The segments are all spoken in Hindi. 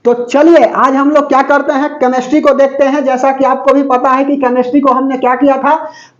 तो चलिए आज हम लोग क्या करते हैं, केमिस्ट्री को देखते हैं। जैसा कि आपको भी पता है कि केमिस्ट्री को हमने क्या किया था,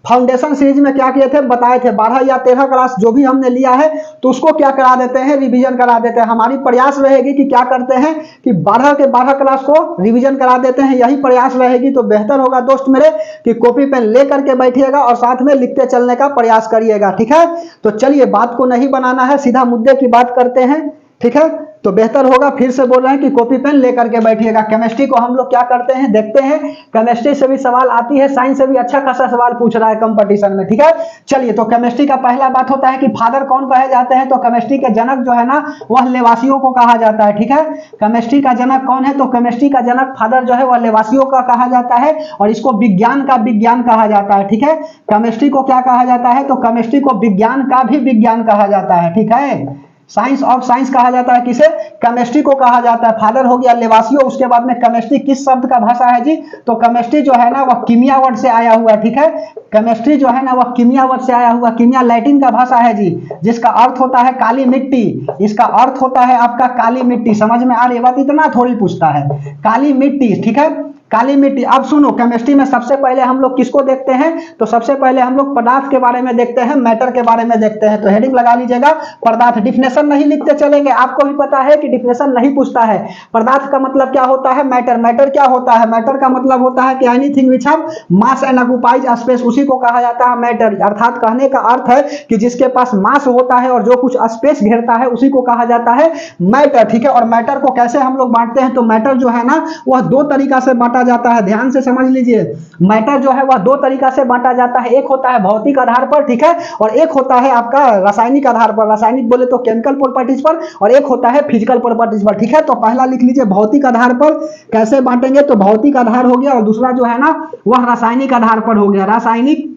फाउंडेशन सीरीज में क्या किए थे, बताए थे 12 या 13 क्लास जो भी हमने लिया है तो उसको क्या करा देते हैं, रिवीजन करा देते हैं। हमारी प्रयास रहेगी कि क्या करते हैं कि 12 के 12 क्लास को रिवीजन करा देते हैं, यही प्रयास रहेगी। तो बेहतर होगा दोस्त मेरे कि कॉपी पेन ले करके बैठिएगा और साथ में लिखते चलने का प्रयास करिएगा, ठीक है। तो चलिए बात को नहीं बनाना है, सीधा मुद्दे की बात करते हैं, ठीक है। तो बेहतर होगा, फिर से बोल रहे हैं कि कॉपी पेन लेकर के बैठिएगा। केमिस्ट्री को हम लोग क्या करते हैं, देखते हैं। केमिस्ट्री से भी सवाल आती है, साइंस से भी अच्छा खासा सवाल पूछ रहा है कंपटीशन में, ठीक है। चलिए तो केमिस्ट्री का पहला बात होता है कि फादर कौन कहे जाते हैं, तो केमिस्ट्री के जनक जो है ना वह लेवासियों को कहा जाता है, ठीक है। केमिस्ट्री का जनक कौन है, तो केमिस्ट्री का जनक फादर जो है वह लेवासियों का कहा जाता है और इसको विज्ञान का विज्ञान कहा जाता है, ठीक है। केमिस्ट्री को क्या कहा जाता है, तो केमिस्ट्री को विज्ञान का भी विज्ञान कहा जाता है, ठीक है। साइंस ऑफ साइंस कहा जाता है किसे, केमिस्ट्री को कहा जाता है। फादर हो गया लेवासियो, उसके बाद में केमिस्ट्री किस शब्द का भाषा है जी, तो केमिस्ट्री जो है ना वह कीमिया वर्ड से आया हुआ है, ठीक है। केमिस्ट्री जो है ना वह कीमिया वर्ड से आया हुआ, कीमिया लैटिन का भाषा है जी, जिसका अर्थ होता है काली मिट्टी। इसका अर्थ होता है आपका काली मिट्टी। समझ में आ रही बात, इतना थोड़ी पूछता है, काली मिट्टी, ठीक है, काली मिट्टी। अब सुनो, केमिस्ट्री में सबसे पहले हम लोग किसको देखते हैं, तो सबसे पहले हम लोग पदार्थ के बारे में देखते हैं, मैटर के बारे में देखते हैं। तो हेडिंग लगा लीजिएगा पदार्थ। डिफिनेशन नहीं लिखते चलेंगे, आपको भी पता है कि डिफिनेशन नहीं पूछता है। पदार्थ का मतलब क्या होता है, मैटर। मैटर क्या होता है, मैटर का मतलब होता है कि anything which have mass and occupies space, उसी को कहा जाता है मैटर। अर्थात कहने का अर्थ है कि जिसके पास मास होता है और जो कुछ स्पेस घेरता है उसी को कहा जाता है मैटर, ठीक है। और मैटर को कैसे हम लोग बांटते हैं, तो मैटर जो है ना वह दो तरीका से बांटा जाता है, ध्यान से समझ लीजिए। मैटर जो है वह दो तरीका से बांटा जाता है, एक होता है भौतिक आधार पर, ठीक है, और एक होता है आपका रासायनिक आधार पर, रासायनिक बोले तो केमिकल प्रॉपर्टीज पर, और एक होता है फिजिकल प्रॉपर्टीज पर, ठीक है। तो पहला लिख लीजिए भौतिक आधार पर कैसे बांटेंगे, तो भौतिक आधार हो गया और दूसरा जो है ना वह रासायनिक आधार पर हो गया, रासायनिक,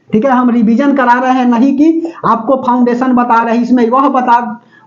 ठीक है। हम रिवीजन करा रहे हैं, नहीं कि आपको फाउंडेशन बता रहे हैं, इसमें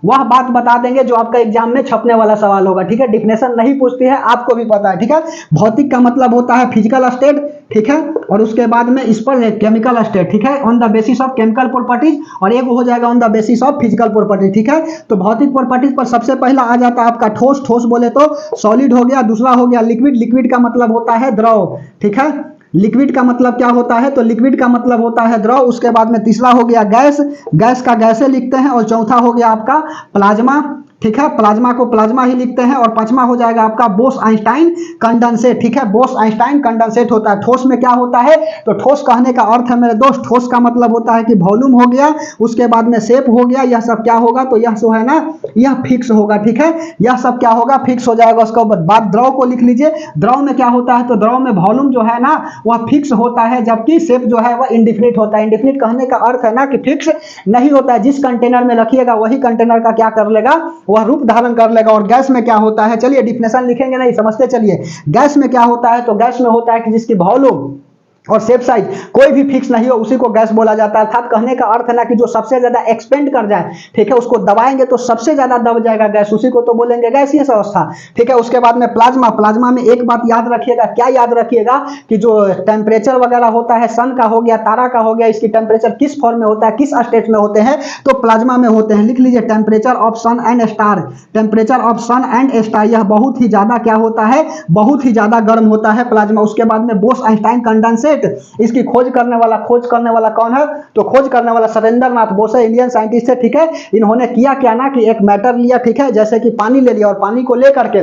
वह बात बता देंगे जो आपका एग्जाम में छपने वाला सवाल होगा, ठीक है। डिफिनेशन नहीं पूछती है, आपको भी पता है, ठीक है। भौतिक का मतलब होता है फिजिकल स्टेट, ठीक है, और उसके बाद में इस पर केमिकल स्टेट, ठीक है, on the basis of chemical properties, और एक हो जाएगा on the basis of physical properties, ठीक है। तो भौतिक प्रॉपर्टीज पर सबसे पहला आ जाता है आपका ठोस। ठोस बोले तो सॉलिड हो गया, दूसरा हो गया लिक्विड। लिक्विड का मतलब होता है द्रव, ठीक है। लिक्विड का मतलब क्या होता है, तो लिक्विड का मतलब होता है द्रव। उसके बाद में तीसरा हो गया गैस, गैस का गैसे लिखते हैं, और चौथा हो गया आपका प्लाज्मा, ठीक है, प्लाज्मा को प्लाज्मा ही लिखते हैं, और पांचवा हो जाएगा आपका बोस आइंस्टाइन कंडेंसेट, ठीक है, बोस आइंस्टाइन कंडेंसेट होता है। ठोस में क्या होता है, तो ठोस कहने का अर्थ है मेरे दोस्त, ठोस का मतलब होता है कि वॉल्यूम हो गया, उसके बाद में शेप हो गया, यह सब क्या होगा, तो यह जो है ना यह फिक्स होगा, ठीक है, यह सब क्या होगा, फिक्स हो जाएगा। उसके बाद द्रव को लिख लीजिए। द्रव में क्या होता है, तो द्रव में वॉल्यूम जो है ना वह फिक्स होता है, जबकि शेप जो है वह इंडिफिनिट होता है। इंडिफिनिट कहने का अर्थ है ना कि फिक्स नहीं होता है, जिस कंटेनर में रखिएगा वही कंटेनर का क्या कर लेगा, वह रूप धारण कर लेगा। और गैस में क्या होता है, चलिए डिफिनेशन लिखेंगे नहीं, समझते चलिए। गैस में क्या होता है, तो गैस में होता है कि जिसकी वॉल्यूम और शेप साइज कोई भी फिक्स नहीं हो उसी को गैस बोला जाता है। अर्थात कहने का अर्थ है ना कि जो सबसे ज्यादा एक्सपेंड कर जाए, ठीक है, उसको दबाएंगे तो सबसे ज्यादा दब जाएगा गैस, उसी को तो बोलेंगे गैसीय अवस्था, ठीक है। उसके बाद में प्लाज्मा। प्लाज्मा में एक बात याद रखिएगा, क्या याद रखिएगा कि जो टेम्परेचर वगैरह होता है, सन का हो गया, तारा का हो गया, इसकी टेम्परेचर किस फॉर्म में होता है, किस स्टेट में होते हैं, तो प्लाज्मा में होते हैं। लिख लीजिए temperature of sun and star, temperature of sun and star, यह बहुत ही ज्यादा क्या होता है, बहुत ही ज्यादा गर्म होता है प्लाज्मा। उसके बाद में बोस आइंस्टाइन कंडेंसेट, इसकी खोज करने वाला कौन है, तो खोज करने वाला सत्येंद्र नाथ बोस है, इंडियन साइंटिस्ट है, ठीक है। इन्होंने किया क्या ना कि एक मैटर लिया, ठीक है, जैसे कि पानी ले लिया, और पानी को लेकर के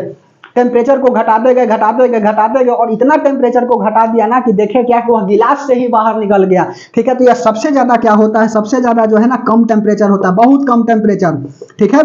टेम्परेचर को घटाते गए और इतना टेम्परेचर को घटा दिया ना कि देखे क्या कि वह गिलास से ही बाहर निकल गया, ठीक है। तो यह सबसे ज्यादा क्या होता है, सबसे ज्यादा जो है ना कम टेम्परेचर होता है, बहुत कम टेम्परेचर, ठीक है,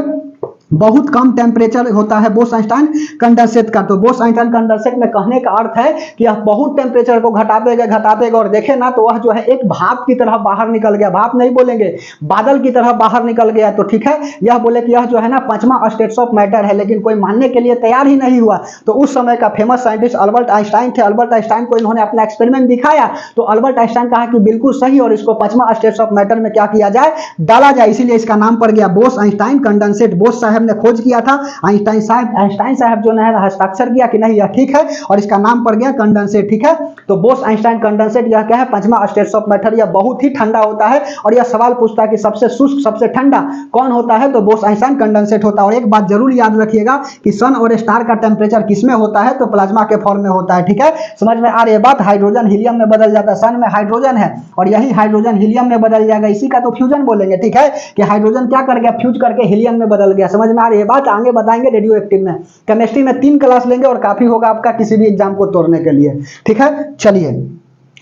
बहुत कम टेम्परेचर होता है बोस आइंस्टाइन कंडेंसेट का। तो बोस आइंस्टाइन कंडेंसेट में कहने का अर्थ है कि यह बहुत टेम्परेचर को घटाते गए और देखे ना तो वह जो है एक भाप की तरह बाहर निकल गया, भाप नहीं बोलेंगे, बादल की तरह बाहर निकल गया। तो ठीक है, यह बोले कि यह जो है ना 5वां स्टेट्स ऑफ मैटर है, लेकिन कोई मानने के लिए तैयार ही नहीं हुआ। तो उस समय का फेमस साइंटिस्ट अल्बर्ट आइंस्टाइन थे। अल्बर्ट आइंस्टाइन को इन्होंने अपना एक्सपेरिमेंट दिखाया, तो अल्बर्ट आइंस्टाइन कहा कि बिल्कुल सही, और इसको 5वां स्टेट्स ऑफ मैटर में क्या किया जाए, डाला जाए, इसीलिए इसका नाम पड़ गया बोस आइंस्टाइन कंडेंसेट। बोस साहब साहब ने खोज किया था। आइंस्टाइन साहब जो है हस्ताक्षर किया कि नहीं, यह ठीक है, और इसका नाम पड़ गया कंडेंसेट। ठीक है, तो बोस आइंस्टाइन कंडेंसेट यह क्या है, 5वां स्टेट्स ऑफ मैटर। यह बहुत ही ठंडा होता है और यह सवाल पूछता है कि सबसे शुष्क सबसे ठंडा कौन होता है, तो बोस आइंस्टाइन कंडेंसेट होता है। और एक बात जरूर याद रखिएगा कि सन और स्टार का टेम्परेचर किसमें होता है, तो प्लाज्मा के फॉर्म में होता है। ठीक है, समझ में आ रही है बात। हाइड्रोजन हीलियम में बदल जाता है, सन में हाइड्रोजन है और यही हाइड्रोजन हीलियम में बदल जाएगा, इसी का तो फ्यूजन बोलेंगे। ठीक है, कि हाइड्रोजन क्या कर गया, फ्यूज करके हीलियम में बदल गया। समझ में आ रही है बात, आगे बताएंगे रेडियो एक्टिव में। केमिस्ट्री में 3 क्लास लेंगे और काफी होगा आपका किसी भी एग्जाम को तोड़ने के लिए। ठीक है, चलिए,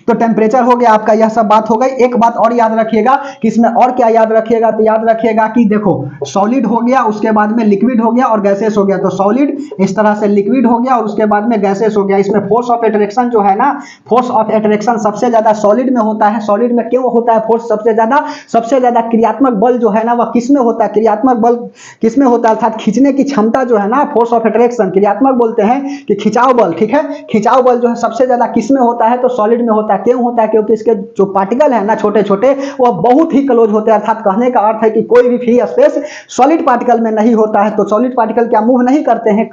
तो टेम्परेचर हो गया आपका, यह सब बात हो गई। एक बात और याद रखिएगा कि इसमें और क्या याद रखिएगा, तो याद रखिएगा कि देखो सॉलिड हो गया, उसके बाद में लिक्विड हो गया और गैसेस हो गया। तो सॉलिड इस तरह से लिक्विड हो गया और उसके बाद में गैसेस हो गया। इसमें फोर्स ऑफ अट्रैक्शन जो है ना, फोर्स ऑफ अट्रैक्शन सबसे ज्यादा सॉलिड में होता है। सॉलिड में क्यों होता है फोर्स सबसे ज्यादा क्रियात्मक बल जो है ना वह किस में होता है, क्रियात्मक बल किस में होता है, अर्थात खींचने की क्षमता जो है ना, फोर्स ऑफ अट्रैक्शन क्रियात्मक बोलते हैं कि खिंचाव बल। ठीक है, खिंचाव बल जो है सबसे ज्यादा किस में होता है, तो सॉलिड में होता है। क्यों होता है, क्योंकि इसके जो पार्टिकल है ना छोटे छोटे वह बहुत ही क्लोज होते हैं। अर्थात कहने का अर्थ है कि कोई भी फ्री स्पेस सॉलिड पार्टिकल में नहीं होता है। तो सॉलिड पार्टिकल क्या मूव नहीं करते हैं,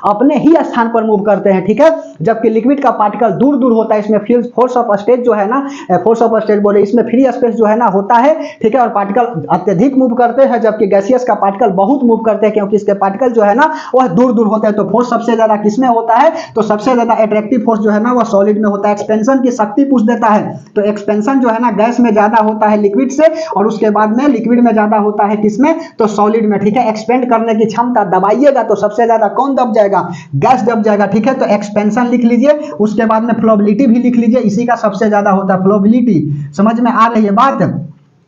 अपने ही स्थान पर मूव करते हैं। ठीक है, जबकि लिक्विड का पार्टिकल दूर दूर होता है। इसमें फोर्स ऑफ स्टेट जो है ना, फोर्स ऑफ स्टेट बोले, इसमें फ्री स्पेस जो है ना होता है। ठीक है, और पार्टिकल अत्यधिक मूव करते हैं, जबकि गैसियस का पार्टिकल बहुत मूव करते हैं, क्योंकि इसके पार्टिकल जो है ना वह दूर दूर होते हैं। तो फोर्स सबसे ज्यादा किसमें होता है, तो सबसे ज्यादा अट्रैक्टिव फोर्स जो है ना वह सॉलिड में होता है। एक्सपेंशन की शक्ति पूछ देता है, तो एक्सपेंशन जो है ना गैस में ज्यादा होता है लिक्विड से, और उसके बाद में लिक्विड में ज्यादा होता है किसमें, तो सॉलिड में। ठीक है, एक्सपेंड करने की क्षमता, दबाइएगा तो सबसे ज्यादा कौन दब जाएगा, गैस दब जाएगा। ठीक है, तो एक्सपेंशन लिख लीजिए, उसके बाद में फ्लोबिलिटी भी लिख लीजिए, इसी का सबसे ज्यादा होता है फ्लोबिलिटी। समझ में आ रही है बात।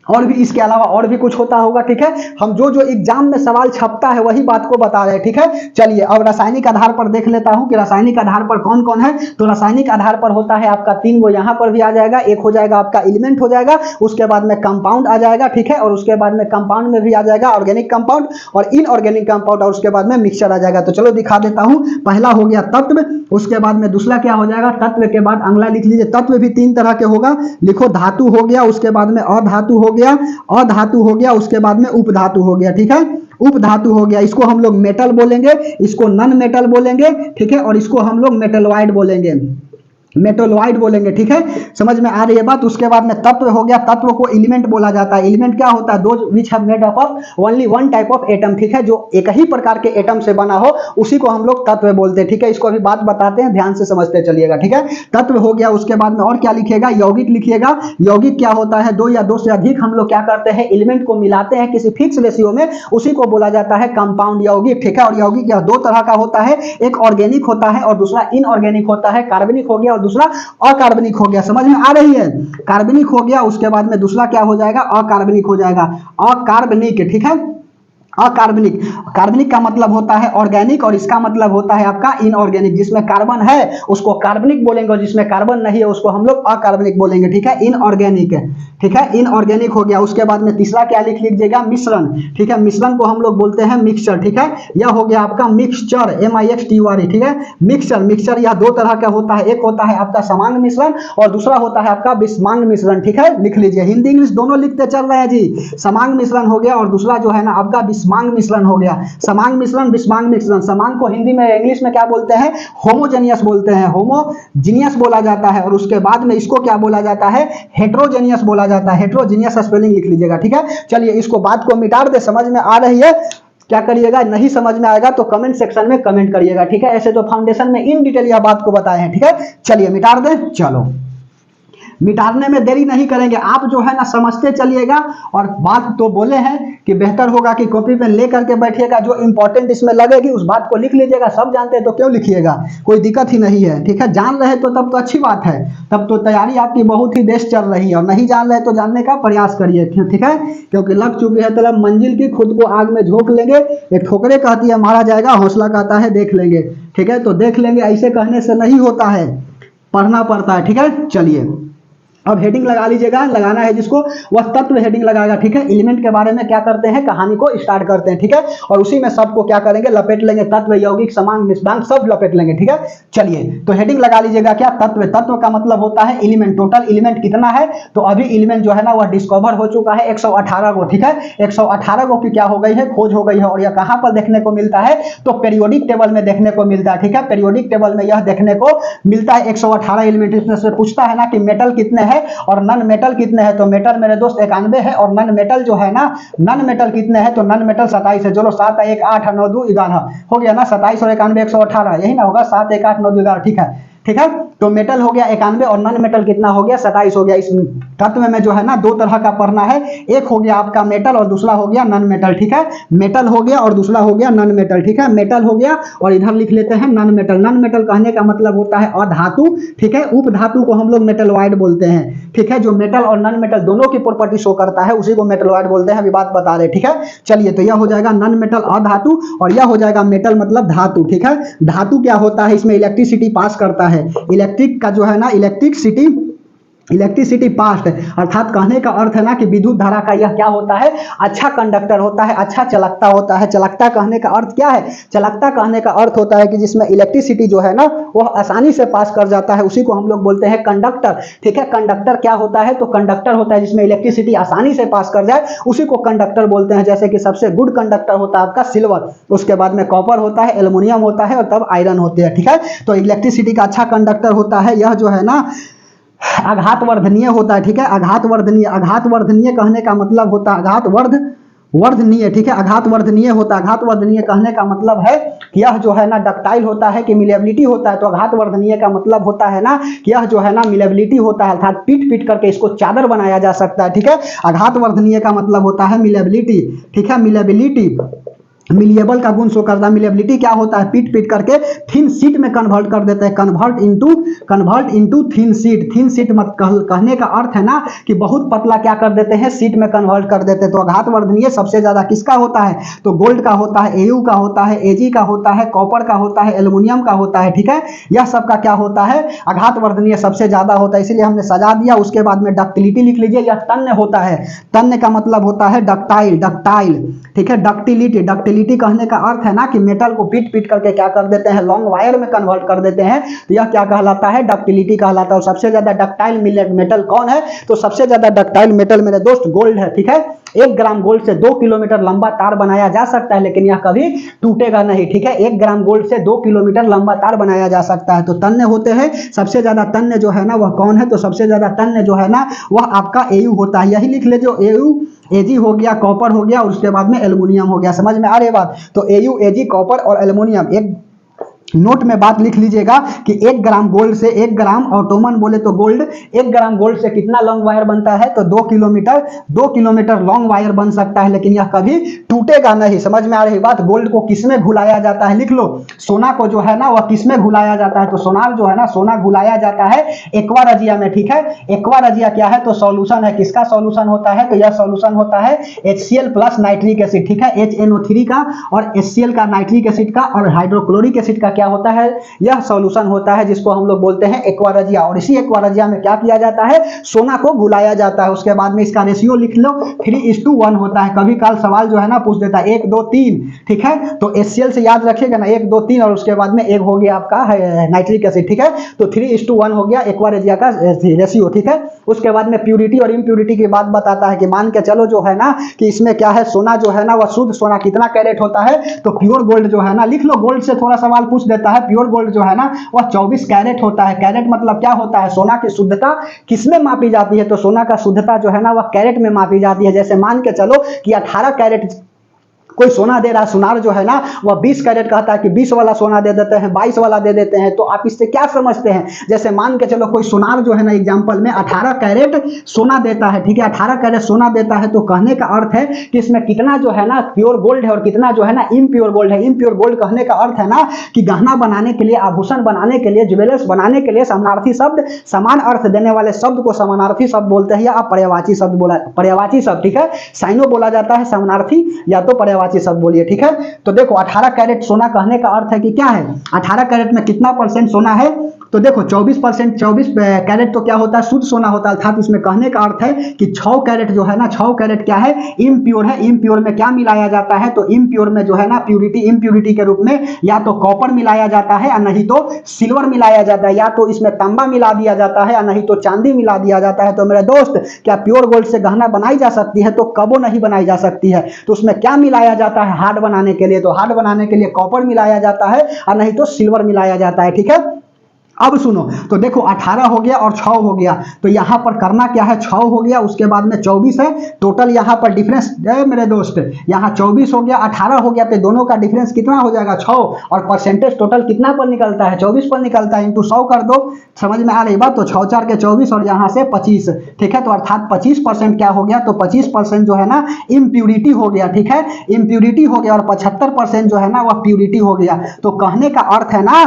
और भी इसके अलावा और भी कुछ होता होगा। ठीक है, हम जो जो एग्जाम में सवाल छपता है वही बात को बता रहे हैं। ठीक है, चलिए अब रासायनिक आधार पर देख लेता हूं कि रासायनिक आधार पर कौन कौन है। तो रासायनिक आधार पर होता है आपका 3, वो यहां पर भी आ जाएगा। एक हो जाएगा आपका एलिमेंट हो जाएगा, उसके बाद में कंपाउंड आ जाएगा। ठीक है, और उसके बाद में कंपाउंड में भी आ जाएगा ऑर्गेनिक कंपाउंड और इनऑर्गेनिक कंपाउंड, और उसके बाद में मिक्सचर आ जाएगा। तो चलो दिखा देता हूं। पहला हो गया तत्व, उसके बाद में दूसरा क्या हो जाएगा, तत्व के बाद अगला लिख लीजिए। तत्व भी 3 तरह के होगा, लिखो धातु हो गया, उसके बाद में अधातु हो गया, अधातु हो गया, उसके बाद में उपधातु हो गया। ठीक है, उपधातु हो गया, इसको हम लोग मेटल बोलेंगे, इसको नॉन मेटल बोलेंगे। ठीक है, और इसको हम लोग मेटलॉइड बोलेंगे, मेटलॉइड बोलेंगे। ठीक है, समझ में आ रही है बात। उसके बाद में तत्व हो गया, तत्व को एलिमेंट बोला जाता है। एलिमेंट क्या होता है, those which have made up of only one type of atom. ठीक है, जो एक ही प्रकार के एटम से बना हो उसी को हम लोग तत्व बोलते हैं। ठीक है, इसको अभी बात बताते हैं, ध्यान से समझते चलिएगा। ठीक है, तत्व हो गया, उसके बाद में और क्या लिखिएगा, यौगिक लिखिएगा। यौगिक क्या होता है, 2 या 2 से अधिक हम लोग क्या करते हैं, एलिमेंट को मिलाते हैं किसी फिक्स रेशियो में, उसी को बोला जाता है कंपाउंड यौगिक। ठीक है, और यौगिक यह 2 तरह का होता है, एक ऑर्गेनिक होता है और दूसरा इनऑर्गेनिक होता है। कार्बनिक हो गया और दूसरा अकार्बनिक हो गया। समझ में आ रही है, कार्बनिक हो गया, उसके बाद में दूसरा क्या हो जाएगा, अकार्बनिक हो जाएगा, अकार्बनिक। ठीक है, अकार्बनिक, कार्बनिक का मतलब होता है ऑर्गेनिक और इसका मतलब होता है आपका इनऑर्गेनिक। जिसमें कार्बन है उसको कार्बनिक बोलेंगे और जिसमें कार्बन नहीं है उसको हम लोग अकार्बनिक बोलेंगे। ठीक है, इनऑर्गेनिक। ठीक है, इनऑर्गेनिक हो गया। उसके बाद में तीसरा क्या लिख लीजिएगा, मिश्रण। ठीक है, मिश्रण को हम लोग बोलते हैं मिक्सचर। ठीक है, यह हो गया आपका मिक्सचर, MIXTURE। ठीक है, मिक्सचर। मिक्सचर यह 2 तरह का होता है, एक होता है आपका समांग मिश्रण और दूसरा होता है आपका विषमांग मिश्रण। ठीक है, लिख लीजिए, हिंदी इंग्लिश दोनों लिखते चल रहे हैं जी। समांग मिश्रण हो गया और दूसरा जो है ना आपका विषमांग मिश्रण हो गया। समांग मिश्रण, विषमांग मिश्रण। समांग को हिंदी में इंग्लिश में क्या बोलते हैं, होमोजेनियस बोलते हैं, होमोजीनियस बोला जाता है। और उसके बाद में इसको क्या बोला जाता है, हेट्रोजेनियस बोला जाता है। हेट्रोजेनियस स्पेलिंग लिख लीजिएगा। ठीक है, चलिए इसको बात को मिटा दे। समझ में आ रही है, क्या करिएगा, नहीं समझ में आएगा तो कमेंट सेक्शन में कमेंट करिएगा। ठीक है, ऐसे तो फाउंडेशन में इन डिटेल यह बात को बताए हैं। ठीक है, चलिए मिटा दें। चलो मिटाने में देरी नहीं करेंगे, आप जो है ना समझते चलिएगा। और बात तो बोले हैं कि बेहतर होगा कि कॉपी पेन ले करके बैठिएगा, जो इंपॉर्टेंट इसमें लगेगी उस बात को लिख लीजिएगा। सब जानते हैं तो क्यों लिखिएगा, कोई दिक्कत ही नहीं है। ठीक है, जान रहे तो तब तो अच्छी बात है, तब तो तैयारी आपकी बहुत ही बेस्ट चल रही है। और नहीं जान रहे तो जानने का प्रयास करिए। ठीक है, क्योंकि लग चुकी है तलब मंजिल की, खुद को आग में झोंक लेंगे। एक ठोकरे कहती है मारा जाएगा, हौसला कहता है देख लेंगे। ठीक है, तो देख लेंगे ऐसे कहने से नहीं होता है, पढ़ना पड़ता है। ठीक है, चलिए अब हेडिंग लगा लीजिएगा, लगाना है जिसको वह तत्व हेडिंग लगाएगा, ठीक है। एलिमेंट के बारे में क्या करते हैं, कहानी को स्टार्ट करते हैं, ठीक है, और उसी में सबको क्या करेंगे, लपेट लेंगे, तत्व, यौगिक, समांग, निष्पांग सब लपेट लेंगे, ठीक है। चलिए तो हेडिंग लगा लीजिएगा क्या, तत्व। तत्व का मतलब होता है एलिमेंट। टोटल एलिमेंट कितना है, तो अभी एलिमेंट जो है ना वह डिस्कवर हो चुका है 118 को, ठीक है। 118 को की क्या हो गई है, खोज हो गई है। और यह कहां पर देखने को मिलता है, तो पीरियोडिक टेबल में देखने को मिलता है, ठीक है। पीरियोडिक टेबल में यह देखने को मिलता है 118 एलिमेंट। इसमें से पूछता है ना कि मेटल कितने हैं और नन मेटल कितने हैं, तो मेटल मेरे दोस्त 91 है और नन मेटल जो है ना, नन मेटल कितने हैं, तो नन मेटल 27 है। चलो 7 1 8 9 2 11 हो गया ना, 27 और 91 118, यही ना होगा, 7 1 8 9 2 11, ठीक है, ठीक है। तो मेटल हो गया 91 और नन मेटल कितना हो गया, 27 हो गया। इस तत्व में जो है ना दो तरह का पढ़ना है, एक हो गया आपका मेटल और दूसरा हो गया नन मेटल, ठीक है। मेटल हो गया और दूसरा हो गया नन मेटल, ठीक है। मेटल हो गया और इधर लिख लेते हैं नन मेटल। नन मेटल कहने का मतलब होता है अधातु, ठीक है। उपधातु को हम लोग मेटलॉइड बोलते हैं, ठीक है। जो मेटल और नन मेटल दोनों की प्रॉपर्टी शो करता है उसी को मेटलॉइड बोलते हैं, अभी बात बता रहे, ठीक है। चलिए तो यह हो जाएगा नन मेटल अधातु और यह हो जाएगा मेटल मतलब धातु, ठीक है। धातु क्या होता है, इसमें इलेक्ट्रिसिटी पास करता है। इलेक्ट्रिक का जो है ना, इलेक्ट्रिसिटी पास्ट, अर्थात कहने का अर्थ है ना कि विद्युत धारा का यह क्या होता है, अच्छा कंडक्टर होता है, अच्छा चलकता होता है। चलकता कहने का अर्थ क्या है, चलकता कहने का अर्थ होता है कि जिसमें इलेक्ट्रिसिटी जो है ना वह आसानी से पास कर जाता है, उसी को हम लोग बोलते हैं कंडक्टर, ठीक है। कंडक्टर क्या होता है, तो कंडक्टर होता है जिसमें इलेक्ट्रिसिटी आसानी से पास कर जाए, उसी को कंडक्टर बोलते हैं। जैसे कि सबसे गुड कंडक्टर होता है आपका सिल्वर, उसके बाद में कॉपर होता है, एल्युमिनियम होता है और तब आयरन होते हैं, ठीक है। तो इलेक्ट्रिसिटी का अच्छा कंडक्टर होता है। यह जो है ना आघातवर्धनीय होता है, ठीक है। आघातवर्धनीय कहने का मतलब होता है वर्धनीय, ठीक है। आघातवर्धनीय होता है। आघातवर्धनीय कहने का मतलब है कि यह जो है ना डक्टाइल होता है कि मिलेबिलिटी होता है। तो आघातवर्धनीय का मतलब होता है ना कि यह जो है ना मिलेबिलिटी होता है, अर्थात पीट पीट करके इसको चादर बनाया जा सकता है, ठीक है। आघातवर्धनीय का मतलब होता है मिलेबिलिटी, ठीक है। मिलेबिलिटी, मिलिएबल का गुण शो करता है। मिलेबिलिटी क्या होता है, पीट पीट करके थिन शीट में कन्वर्ट कर देते हैं, convert into thin sheet. Thin sheet मत कहने का अर्थ है ना कि बहुत पतला क्या कर देते हैं, शीट में कन्वर्ट कर देते हैं। तो आघातवर्धनीय सबसे ज्यादा किसका होता है, तो गोल्ड का होता है, एयू का होता है, एजी का होता है, कॉपर का होता है, एल्युमिनियम का होता है, ठीक है। यह सबका क्या होता है, आघातवर्धनीय सबसे ज्यादा होता है, इसलिए हमने सजा दिया। उसके बाद में डक्टिलिटी लिख लीजिए, यह तन्य होता है। तन्य का मतलब होता है डक्टाइल, ठीक है। डक्टिलिटी कहने का अर्थ है ना कि मेटल को पीट पीट करके क्या कर देते हैं, लॉन्ग वायर में कन्वर्ट कर देते हैं। तो यह क्या कहलाता है, डक्टिलिटी कहलाता है। और सबसे ज्यादा डक्टाइल मेटल कौन है, तो सबसे ज्यादा डक्टाइल मेटल मेरे दोस्त गोल्ड है, ठीक है। 1 ग्राम गोल्ड से 2 किलोमीटर लंबा तार बनाया जा सकता है, लेकिन यह कभी टूटेगा नहीं, ठीक है। 1 ग्राम गोल्ड से 2 किलोमीटर लंबा तार बनाया जा सकता है। तो तन्य होते हैं, सबसे ज्यादा तन्य जो है ना वह कौन है, तो सबसे ज्यादा तन्य जो है ना वह आपका एयू होता है। यही लिख लीजिए, एयू, एजी हो गया, कॉपर हो गया और उसके बाद में एल्युमिनियम हो गया। समझ में आ रही बात, तो एयू, एजी, कॉपर और एल्युमिनियम। एक नोट में बात लिख लीजिएगा कि 1 ग्राम गोल्ड से 1 ग्राम ऑटोमन बोले तो गोल्ड, 1 ग्राम गोल्ड से कितना लॉन्ग वायर बनता है, तो 2 किलोमीटर लॉन्ग वायर बन सकता है, लेकिन यह कभी टूटेगा नहीं। समझ में आ रही बात। गोल्ड को किसमें घुलाया जाता है, लिख लो, सोना को जो है ना वह किसमें घुलाया जाता है, तो सोनार जो है ना, सोना घुलाया जाता है एक्वा रजिया में, ठीक है। एक्वा रजिया क्या है, तो सॉल्यूशन है, किसका सॉल्यूशन होता है, तो यह सॉल्यूशन होता है HCl प्लस नाइट्रिक एसिड, ठीक है। HNO3 का और HCl का, नाइट्रिक एसिड का और हाइड्रोक्लोरिक एसिड का क्या होता है, यह सॉल्यूशन होता है, जिसको हम लोग बोलते हैं एक्वारजिया। और इसी एक्वारजिया में क्या किया जाता है, सोना को घुलाया जाता है। उसके बाद में इसका रेशियो लिख लो, 3:1 होता है। कभी काल सवाल जो है ना पूछ देता है 1 2 3, ठीक है। तो HCl से याद रखिएगा ना 1 2 3 और उसके बाद में एक हो गया आपका नाइट्रिक एसिड, ठीक है। तो 3:1 हो गया एक्वारजिया का रेशियो, ठीक है। उसके बाद में प्यूरिटी और इम्प्यूरिटी की बात बताता है कि मान के चलो जो है ना कि इसमें क्या है, सोना जो है ना वह शुद्ध सोना कितना कैरेट होता है, तो प्योर गोल्ड जो है ना, लिख लो, गोल्ड से थोड़ा सवाल पूछ देता है। प्योर गोल्ड जो है ना वह 24 कैरेट होता है। कैरेट मतलब क्या होता है, सोना की शुद्धता किसमें मापी जाती है, तो सोना का शुद्धता जो है ना वह कैरेट में मापी जाती है। जैसे मान के चलो कि 18 कैरेट कोई सोना दे रहा है, सुनार जो है ना वह 20 कैरेट कहता है कि 20 वाला सोना दे देते हैं, 22 वाला दे देते हैं। तो आप इससे क्या समझते हैं, जैसे मान के चलो कोई सुनार जो है ना एग्जांपल में 18 कैरेट सोना देता है, ठीक है। 18 कैरेट सोना देता है, तो कहने का अर्थ है कि इसमें कितना जो है ना प्योर गोल्ड है और कितना जो है ना इम्प्योर गोल्ड है। इम्प्योर गोल्ड कहने का अर्थ है ना कि गहना बनाने के लिए, आभूषण बनाने के लिए, ज्वेलर्स बनाने के लिए समानार्थी शब्द, समान अर्थ देने वाले शब्द को समानार्थी शब्द बोलते हैं, या आप पर्यायवाची शब्द बोला, पर्यायवाची शब्द, ठीक है। साइनो बोला जाता है समानार्थी या तो पर्यायवाची वाची सब बोलिए, ठीक है। तो देखो 18 कैरेट सोना कहने का अर्थ है कि क्या है, 18 कैरेट में कितना परसेंट सोना है, तो देखो 24%, 24 कैरेट तो क्या होता है, शुद्ध सोना होता है, अर्थात इसमें कहने का अर्थ है कि 6 कैरेट जो है ना, 6 कैरेट क्या है, इम्प्योर है। इम्प्योर में क्या मिलाया जाता है, तो इम्प्योर में जो है ना इम्प्योरिटी के रूप में या तो कॉपर मिलाया जाता है या नहीं तो सिल्वर मिलाया जाता है, या तो इसमें तांबा मिला दिया जाता है या नहीं तो चांदी मिला दिया जाता है। तो मेरे दोस्त, क्या प्योर गोल्ड से गहना बनाई जा सकती है, तो कबो नहीं बनाई जा सकती है। तो उसमें क्या मिलाया जाता है हार्ड बनाने के लिए, तो हार्ड बनाने के लिए कॉपर मिलाया जाता है और नहीं तो सिल्वर मिलाया जाता है, ठीक है। अब सुनो, तो देखो 18 हो गया और 6 हो गया, तो यहां पर करना क्या है, 6 हो गया, उसके बाद में 24 है, टोटल यहां पर डिफरेंस है मेरे दोस्त, यहां 24 हो गया, 18 हो गया, तो दोनों का डिफरेंस कितना हो जाएगा, 6, और परसेंटेज टोटल कितना पर निकलता है, 24 पर निकलता है, इंटू 100 कर दो। समझ में आ रही बात, तो 6 4 के 24 और यहां से 25, ठीक है। तो अर्थात 25% क्या हो गया, तो 25% जो है ना इम्प्यूरिटी हो गया, ठीक है, इम्प्यूरिटी हो गया, और 75% जो है ना वह प्यूरिटी हो गया। तो कहने का अर्थ है ना,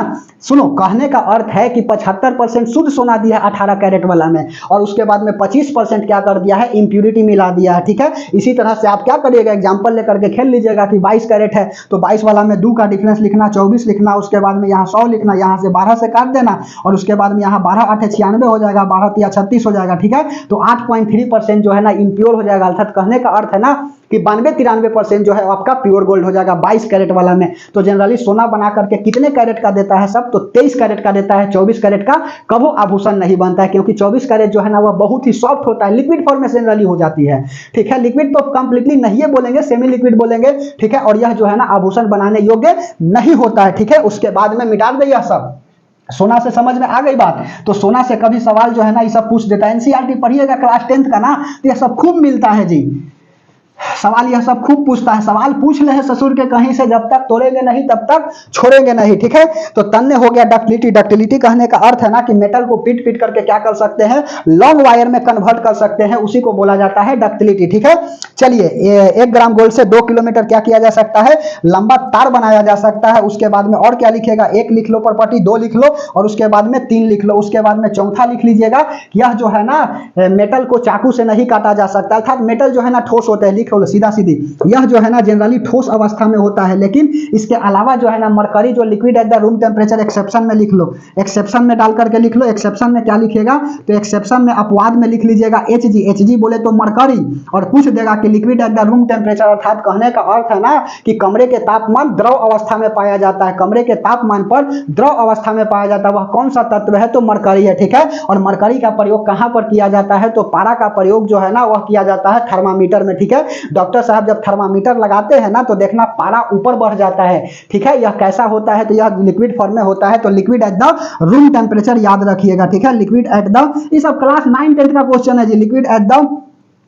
सुनो, कहने का अर्थ है कि 75% शुद्ध सोना दिया है 18 कैरेट वाला में, और उसके बाद में 25% क्या कर दिया है, इम्प्यूरिटी मिला दिया है, ठीक है। इसी तरह से आप क्या करिएगा, एग्जांपल लेकर के खेल लीजिएगा कि 22 कैरेट है, तो 22 वाला में 2 का डिफरेंस लिखना, 24 लिखना, उसके बाद में यहाँ 100 लिखना, यहाँ से 12 से काट देना, और उसके बाद में यहाँ 12 8 96 हो जाएगा, 12 3 36 हो जाएगा, ठीक है। तो 8.3% जो है ना इम्प्योर हो जाएगा, अर्थात कहने का अर्थ है ना कि 92-93% जो है आपका प्योर गोल्ड हो जाएगा 22 कैरेट वाला में। तो जनरली सोना बना करके कितने कैरेट का देता है सब, तो 23 कैरेट का देता है, 24 कैरेट का कबो आभूषण नहीं बनता है, क्योंकि 24 कैरेट जो है ना वह बहुत ही सॉफ्ट होता है, लिक्विड फॉर्म में जनरली हो जाती है, ठीक है। लिक्विड तो कंप्लीटली नहीं है बोलेंगे, सेमी लिक्विड बोलेंगे, ठीक है। और यह जो है ना आभूषण बनाने योग्य नहीं होता है, ठीक है। उसके बाद में मिटा दे यह सब। सोना से समझ में आ गई बात। तो सोना से कभी सवाल जो है ना ये सब पूछ देता है, एनसीईआरटी पढ़िएगा क्लास 10th का ना, तो यह सब खूब मिलता है जी, सवाल यह सब खूब पूछता है, सवाल पूछ ले ससुर के कहीं से, जब तक तोड़ेंगे नहीं तब तक छोड़ेंगे नहीं, ठीक है। तो तन्ने हो गया डक्टिलिटी। डक्टिलिटी कहने का अर्थ है ना कि मेटल को पीट पीट करके क्या कर सकते हैं, लॉन्ग वायर में कन्वर्ट कर सकते हैं, उसी को बोला जाता है डक्टिलिटी, ठीक है। चलिए 1 ग्राम गोल्ड से 2 किलोमीटर क्या किया जा सकता है, लंबा तार बनाया जा सकता है। उसके बाद में और क्या लिखेगा, 1 लिख लो प्रॉपर्टी, 2 लिख लो, और उसके बाद में 3 लिख लो, उसके बाद में चौथा लिख लीजिएगा, यह जो है ना मेटल को चाकू से नहीं काटा जा सकता, अर्थात मेटल जो है ना ठोस होता है, सीधा सीधी, यह जो है ना जनरली ठोस अवस्था में होता है। लेकिन इसके अलावा जो है ना मरकरी जो liquid at the room temperature, exception में लिख लो, एक्सेप्शन में डाल करके लिख लो। एक्सेप्शन में क्या लिखेगा, तो एक्सेप्शन में अपवाद में लिख लीजिएगा Hg, Hg बोले तो मरकरी, और पूछ देगा कि liquid at the room temperature, अर्थात कहने का अर्थ है ना कि कमरे के तापमान द्रव अवस्था में पाया जाता है, कमरे के तापमान पर द्रव अवस्था में पाया जाता है, वह कौन सा तत्व है, तो मरकरी है, ठीक है। और मरकरी का प्रयोग कहां पर किया जाता है, तो पारा का प्रयोग जो है ना वह किया जाता है थर्मामीटर में, ठीक है। डॉक्टर साहब जब थर्मामीटर लगाते हैं ना तो देखना पारा ऊपर बढ़ जाता है, ठीक है। यह कैसा होता है, तो यह लिक्विड फॉर्म में होता है, तो liquid at the room temperature याद रखिएगा, ठीक है। लिक्विड एट द, ये सब क्लास 9 10th का क्वेश्चन है जी, liquid at the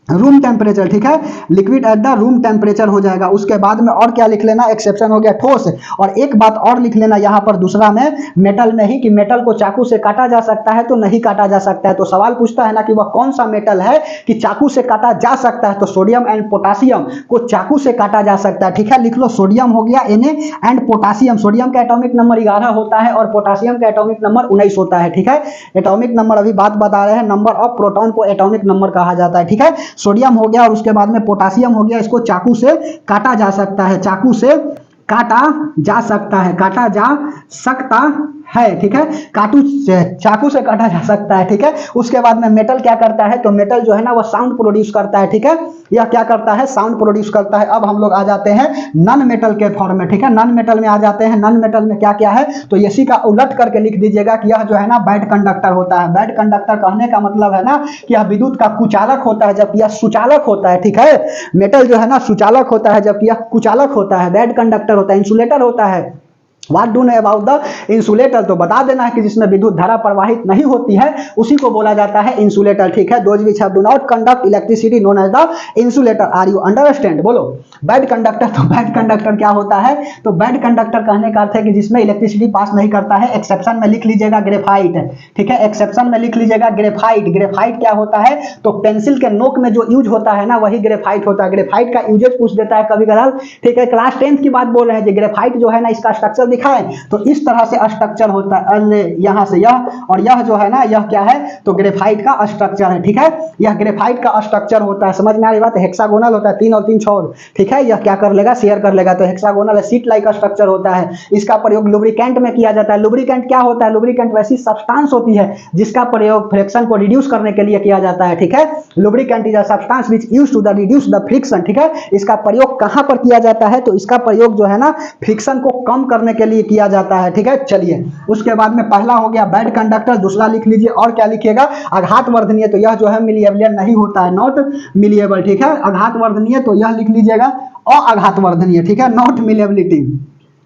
room temperature, ठीक है, liquid at the room temperature हो जाएगा। उसके बाद में और क्या लिख लेना, एक्सेप्शन हो गया ठोस। और एक बात और लिख लेना यहाँ पर दूसरा में, मेटल में ही, कि मेटल को चाकू से काटा जा सकता है तो नहीं काटा जा सकता है। तो सवाल पूछता है ना कि वह कौन सा मेटल है कि चाकू से काटा जा सकता है, तो सोडियम एंड पोटासियम को चाकू से काटा जा सकता है, ठीक है। लिख लो सोडियम हो गया Na एंड पोटासियम, सोडियम का एटॉमिक नंबर 11 होता है और पोटासियम का एटॉमिक नंबर 19 होता है, ठीक है। एटॉमिक नंबर अभी बात बता रहे हैं, नंबर ऑफ प्रोटॉन को एटॉमिक नंबर कहा जाता है, ठीक है। सोडियम हो गया और उसके बाद में पोटासियम हो गया, इसको चाकू से काटा जा सकता है, चाकू से काटा जा सकता है, काटा जा सकता है, ठीक है। चाकू से काटा जा सकता है, ठीक है। उसके बाद में मेटल क्या करता है, तो मेटल जो है ना वो साउंड प्रोड्यूस करता है, ठीक है। यह क्या करता है, साउंड प्रोड्यूस करता है। अब हम लोग आ जाते हैं नॉन मेटल के फॉर्म में, ठीक है। नॉन मेटल में आ जाते हैं। नॉन मेटल में क्या क्या है, तो इसी का उलट करके लिख दीजिएगा कि यह जो है ना बैड कंडक्टर होता है। बैड कंडक्टर कहने का मतलब है ना कि यह विद्युत का कुचालक होता है, जबकि यह सुचालक होता है, ठीक है। मेटल जो है ना सुचालक होता है, जबकि यह कुचालक होता है। बैड कंडक्टर होता है, इंसुलेटर होता है। What do you know about the insulator, तो बता देना है कि जिसमें विद्युत धारा प्रवाहित नहीं होती है उसी को बोला जाता है इंसुलेटर, ठीक है। Those which do not conduct electricity known as the insulator, are you understand, बोलो। बैड कंडक्टर, तो बैड कंडक्टर क्या होता है, तो बैड कंडक्टर कहने का अर्थ है कि जिसमें इलेक्ट्रिसिटी पास नहीं करता है। एक्सेप्शन में लिख लीजिएगा ग्रेफाइट, ठीक है। एक्सेप्शन में लिख लीजिएगा ग्रेफाइट। ग्रेफाइट क्या होता है, तो पेंसिल के नोक में जो यूज होता है ना वही ग्रेफाइट होता है। ग्रेफाइट का यूजेज पूछ देता है कभी कभार, ठीक है। क्लास 10th की बात बोल रहे हैं। ग्रेफाइट जो है ना इसका स्ट्रक्चर दिखाएं, तो इस तरह से स्ट्रक्चर होता है, यहां से यह, और यह जो है ना यह क्या है, तो ग्रेफाइट का स्ट्रक्चर है, ठीक है। यह ग्रेफाइट का स्ट्रक्चर होता है, समझ में आ रही बात। हेक्सागोनल होता है, 3 और 3 6, ठीक है। ठीक है, यह क्या कर लेगा, शेयर कर लेगा। तो हेक्सागोनल शीट लाइक स्ट्रक्चर होता है। इसका प्रयोग लुब्रिकेंट में किया जाता है। लुब्रिकेंट क्या होता है, लुब्रिकेंट वैसी सब्सटेंस होती है जिसका प्रयोग फ्रिक्शन को रिड्यूस करने के लिए किया जाता है। ठीक है, lubricant is a substance which used to the reduce the friction. ठीक है, इसका प्रयोग कहां पर किया जाता है, तो इसका प्रयोग जो है ना फ्रिक्शन को कम करने के लिए किया जाता है। ठीक है, चलिए उसके बाद में पहला हो गया बैड कंडक्टर, दूसरा लिख लीजिए और क्या लिखिएगा, आघात वर्धनीय। तो यह जो है मिलिएबल नहीं होता है, नॉट मिलिएबल। ठीक है, आघात वर्धनीय तो यह लिख लीजिएगा अआघात वर्धनीय। ठीक है, नॉट मिलेबिलिटी,